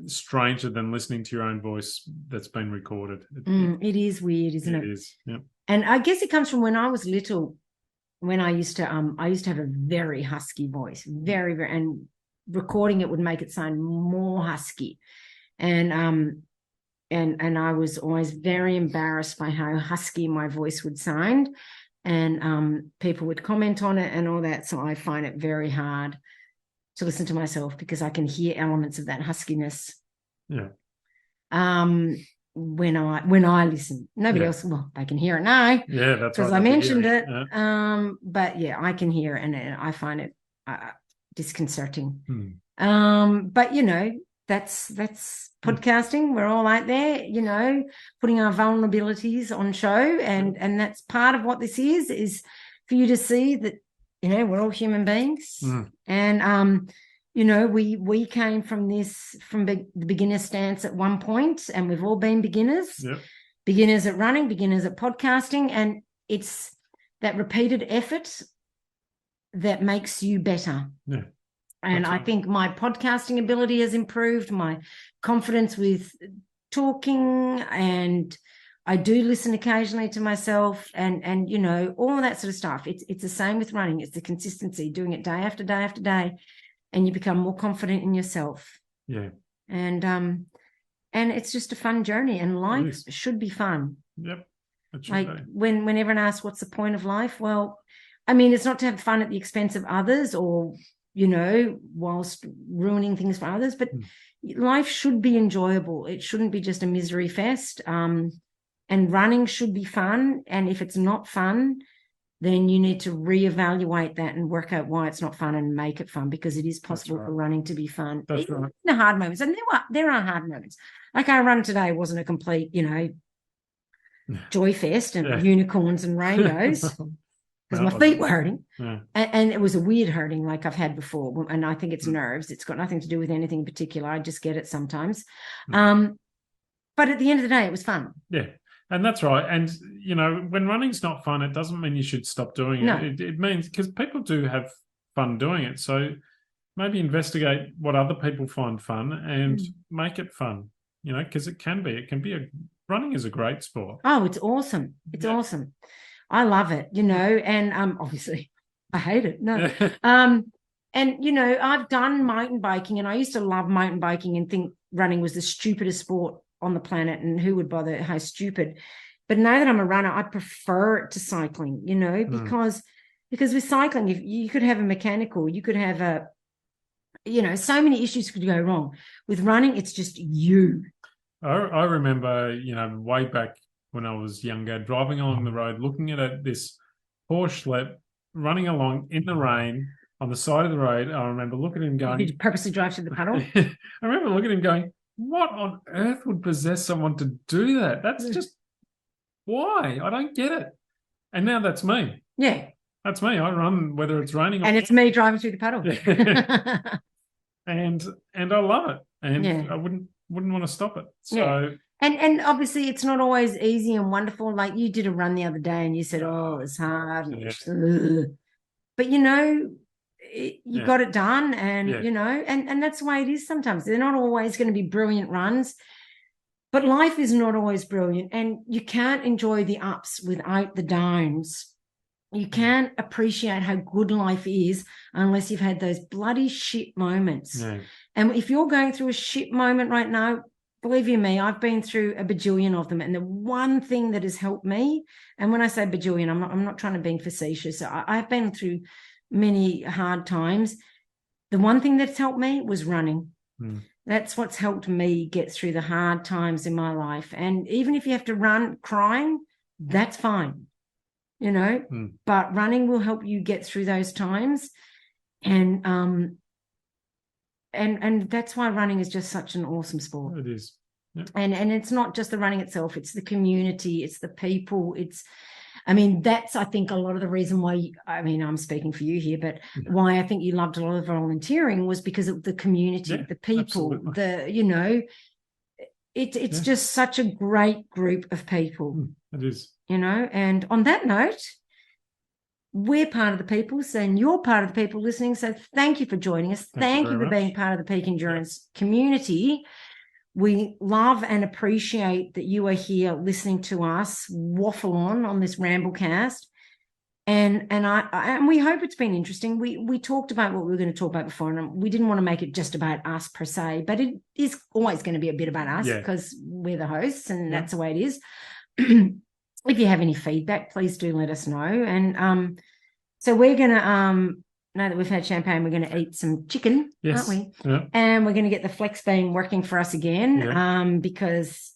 [SPEAKER 2] stranger than listening to your own voice that's been recorded.
[SPEAKER 1] It is weird, isn't it?
[SPEAKER 2] It is, yeah.
[SPEAKER 1] And I guess it comes from when I was little, when I used to have a very husky voice, very, very, and recording it would make it sound more husky. And I was always very embarrassed by how husky my voice would sound. And people would comment on it and all that. So I find it very hard to listen to myself because I can hear elements of that huskiness.
[SPEAKER 2] Yeah.
[SPEAKER 1] When I listen, nobody else, well, they can hear it now.
[SPEAKER 2] Yeah, that's
[SPEAKER 1] because I mentioned it. Yeah. But yeah, I can hear it and I find it disconcerting. But you know, that's podcasting. We're all out there, you know, putting our vulnerabilities on show, and that's part of what this is for you to see that, you know, we're all human beings. And you know, we came from the beginner stance at one point, and we've all been beginners. Beginners at running, beginners at podcasting, and it's that repeated effort that makes you better. And I think my podcasting ability has improved, my confidence with talking, and I do listen occasionally to myself, and you know, all that sort of stuff. It's the same with running. It's the consistency, doing it day after day after day, and you become more confident in yourself.
[SPEAKER 2] Yeah.
[SPEAKER 1] And it's just a fun journey, and life should be fun.
[SPEAKER 2] Yep.
[SPEAKER 1] Like when everyone asks what's the point of life? Well, I mean, it's not to have fun at the expense of others or, you know, whilst ruining things for others, but life should be enjoyable. It shouldn't be just a misery fest. And running should be fun. And if it's not fun, then you need to reevaluate that and work out why it's not fun and make it fun, because it is possible for running to be fun.
[SPEAKER 2] That's right.
[SPEAKER 1] The hard moments. And there are hard moments. Like our run today wasn't a complete, you know, joy fest and unicorns and rainbows. Because my feet were hurting. And it was a weird hurting like I've had before. And I think it's nerves. It's got nothing to do with anything in particular. I just get it sometimes. But at the end of the day, it was fun.
[SPEAKER 2] Yeah. And that's right. And, you know, when running's not fun, it doesn't mean you should stop doing it. It means, because people do have fun doing it. So maybe investigate what other people find fun and make it fun, you know, because it can be. Running is a great sport.
[SPEAKER 1] Oh, it's awesome. It's awesome. I love it, you know, and obviously I hate it. No. And, you know, I've done mountain biking, and I used to love mountain biking and think running was the stupidest sport on the planet, and who would bother, how stupid. But now that I'm a runner, I prefer it to cycling, you know, because with cycling, if you could have a mechanical, you could have you know, so many issues could go wrong. With running, it's just you.
[SPEAKER 2] I remember, you know, way back when I was younger, driving along the road, looking at this Porsche Schlep running along in the rain on the side of the road. I remember looking at him going...
[SPEAKER 1] Did you purposely drive through the puddle?
[SPEAKER 2] I remember looking at him going, what on earth would possess someone to do that? That's just... Why? I don't get it. And now that's me.
[SPEAKER 1] Yeah.
[SPEAKER 2] That's me. I run whether it's raining or...
[SPEAKER 1] And it's me driving through the puddle.
[SPEAKER 2] and I love it. And I wouldn't want to stop it. So...
[SPEAKER 1] And obviously it's not always easy and wonderful. Like you did a run the other day and you said, oh, it's hard. But, you know, you got it done, and, you know, and that's the way it is sometimes. They're not always going to be brilliant runs, but life is not always brilliant, and you can't enjoy the ups without the downs. You can't appreciate how good life is unless you've had those bloody shit moments. And if you're going through a shit moment right now, believe you me, I've been through a bajillion of them. And the one thing that has helped me, and when I say bajillion, I'm not trying to be facetious. I've been through many hard times. The one thing that's helped me was running. That's what's helped me get through the hard times in my life. And even if you have to run crying, that's fine, but running will help you get through those times. And that's why running is just such an awesome sport.
[SPEAKER 2] It is. Yep.
[SPEAKER 1] And it's not just the running itself, it's the community, it's the people, that's, I think, a lot of the reason why, I'm speaking for you here, but why I think you loved a lot of volunteering was because of the community, the people, absolutely. It's just such a great group of people.
[SPEAKER 2] It is.
[SPEAKER 1] And on that note, we're part of the people, and you're part of the people listening. So thank you for joining us. Thank you for being part of the Peak Endurance community. We love and appreciate that you are here listening to us waffle on this Ramblecast. And we hope it's been interesting. We talked about what we were going to talk about before, and we didn't want to make it just about us per se, but it is always going to be a bit about us because we're the hosts, and that's the way it is. If you have any feedback, please do let us know. And so we're going to, now that we've had champagne, we're going to eat some chicken, aren't we?
[SPEAKER 2] Yeah.
[SPEAKER 1] And we're going to get the flex beam working for us again because,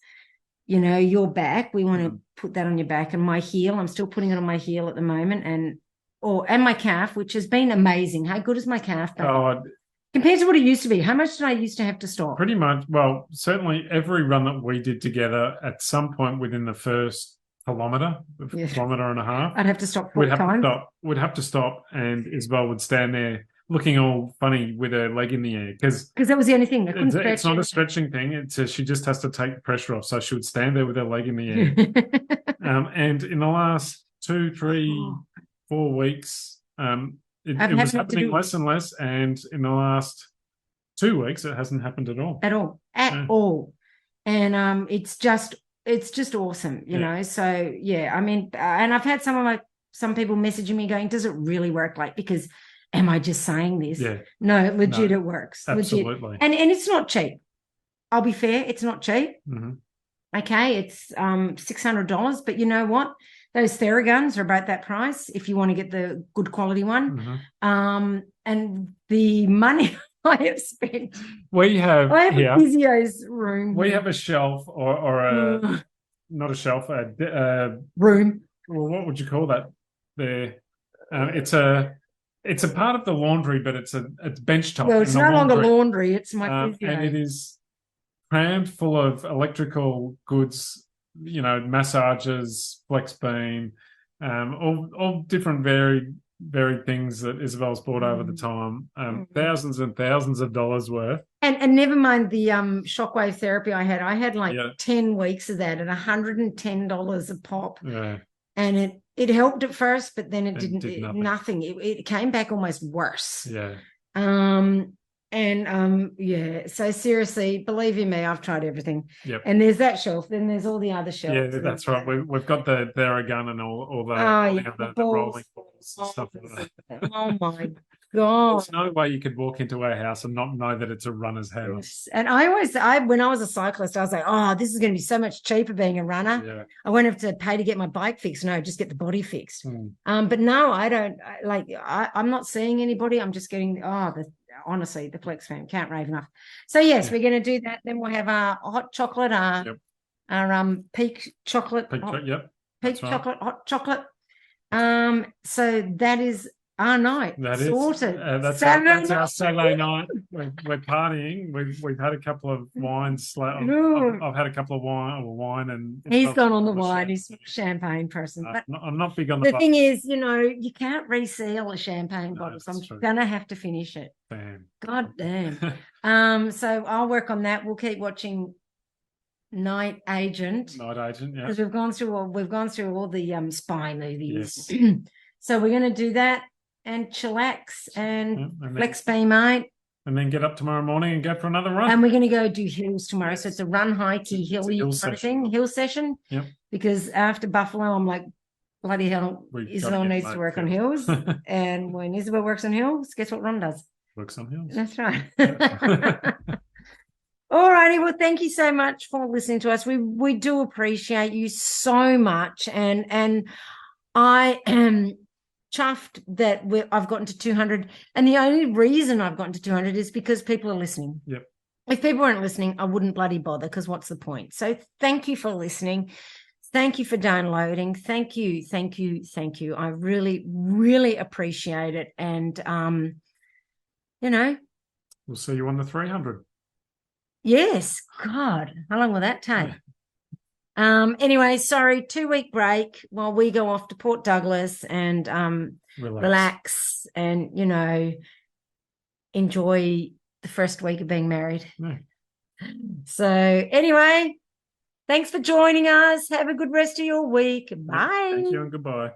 [SPEAKER 1] your back, we want to put that on your back. And my heel, I'm still putting it on my heel at the moment, and my calf, which has been amazing. How good is my calf? Compared to what it used to be, how much did I used to have to stop?
[SPEAKER 2] Pretty much. Well, certainly every run that we did together, at some point within the first kilometre and a half,
[SPEAKER 1] I'd have to stop 4 times.
[SPEAKER 2] We'd have to stop, and Isabel would stand there looking all funny with her leg in the air because
[SPEAKER 1] that was the only thing.
[SPEAKER 2] It's not a stretching thing. She just has to take the pressure off. So she would stand there with her leg in the air. And in the last 2, 3, 4 weeks, it was happening less and less. And in the last 2 weeks, it hasn't happened at all.
[SPEAKER 1] At all. And it's just awesome, you know. So and I've had some people messaging me going, "Does it really work?" Because am I just saying this?
[SPEAKER 2] Yeah.
[SPEAKER 1] No, legit, it works.
[SPEAKER 2] Absolutely.
[SPEAKER 1] Legit. And it's not cheap. I'll be fair, it's not cheap.
[SPEAKER 2] Mm-hmm.
[SPEAKER 1] Okay, it's $600, but you know what? Those Theraguns are about that price if you want to get the good quality one.
[SPEAKER 2] Mm-hmm.
[SPEAKER 1] And the money I have spent.
[SPEAKER 2] I have
[SPEAKER 1] a physio's room.
[SPEAKER 2] We have a shelf or not a shelf, a
[SPEAKER 1] room.
[SPEAKER 2] Well, what would you call that? There, it's a part of the laundry, but it's bench top.
[SPEAKER 1] Well, it's no longer laundry. It's my physio.
[SPEAKER 2] And it is crammed full of electrical goods, massages, flex beam, all different varied things that Isabel's bought over the time, thousands and thousands of dollars worth.
[SPEAKER 1] And never mind the shockwave therapy I had. I had 10 weeks of that at $110 a pop. Yeah. And it helped at first, but then it did nothing. It came back almost worse.
[SPEAKER 2] Yeah.
[SPEAKER 1] So seriously, believe you me, I've tried everything.
[SPEAKER 2] Yep.
[SPEAKER 1] And there's that shelf. Then there's all the other shelves.
[SPEAKER 2] Yeah, that's right. We've got the Theragun and all the rolling balls and stuff like that.
[SPEAKER 1] Oh my God.
[SPEAKER 2] There's no way you could walk into our house and not know that it's a runner's house.
[SPEAKER 1] Yes. And when I was a cyclist, I was like, oh, this is going to be so much cheaper being a runner.
[SPEAKER 2] Yeah.
[SPEAKER 1] I won't have to pay to get my bike fixed. No, just get the body fixed. But no, I don't I'm not seeing anybody. I'm just getting, honestly, the flex fam, can't rave enough. So yes, we're going to do that. Then we'll have our hot chocolate, our peak chocolate, peak chocolate, hot chocolate. So that is our night.
[SPEAKER 2] That
[SPEAKER 1] sorted.
[SPEAKER 2] That's our Saturday night. We're partying. We've had a couple of wines. I've had a couple of wine, and
[SPEAKER 1] he's gone on the wine. He's a champagne person. But
[SPEAKER 2] I'm not big on
[SPEAKER 1] the thing is, you can't reseal a champagne bottle. So I'm gonna have to finish it.
[SPEAKER 2] Damn.
[SPEAKER 1] God damn. So I'll work on that. We'll keep watching Night Agent.
[SPEAKER 2] Yeah.
[SPEAKER 1] Because we've gone through all the spy movies. Yes. So we're gonna do that. And chillax and flex beam, mate.
[SPEAKER 2] And then get up tomorrow morning and go for another run.
[SPEAKER 1] And we're going to go do hills tomorrow. So it's a run, high tea, hilly kind of thing, hill session.
[SPEAKER 2] Yep.
[SPEAKER 1] Because after Buffalo, I'm like, bloody hell, Isabel needs to work on hills. And when Isabel works on hills, guess what Ron does?
[SPEAKER 2] Works on hills.
[SPEAKER 1] That's right. All righty. Well, thank you so much for listening to us. We do appreciate you so much. And I am chuffed that I've gotten to 200, and the only reason I've gotten to 200 is because people are listening.
[SPEAKER 2] Yep.
[SPEAKER 1] if people weren't listening, I wouldn't bloody bother, because what's the point? So thank you for listening. Thank you for downloading. Thank you. Thank you. Thank you. I really, really appreciate it. And,
[SPEAKER 2] We'll see you on the 300.
[SPEAKER 1] yes, God, how long will that take? Anyway, sorry, 2-week break while we go off to Port Douglas and relax and, enjoy the first week of being married.
[SPEAKER 2] No.
[SPEAKER 1] So anyway, thanks for joining us. Have a good rest of your week. Bye.
[SPEAKER 2] Thank you and goodbye.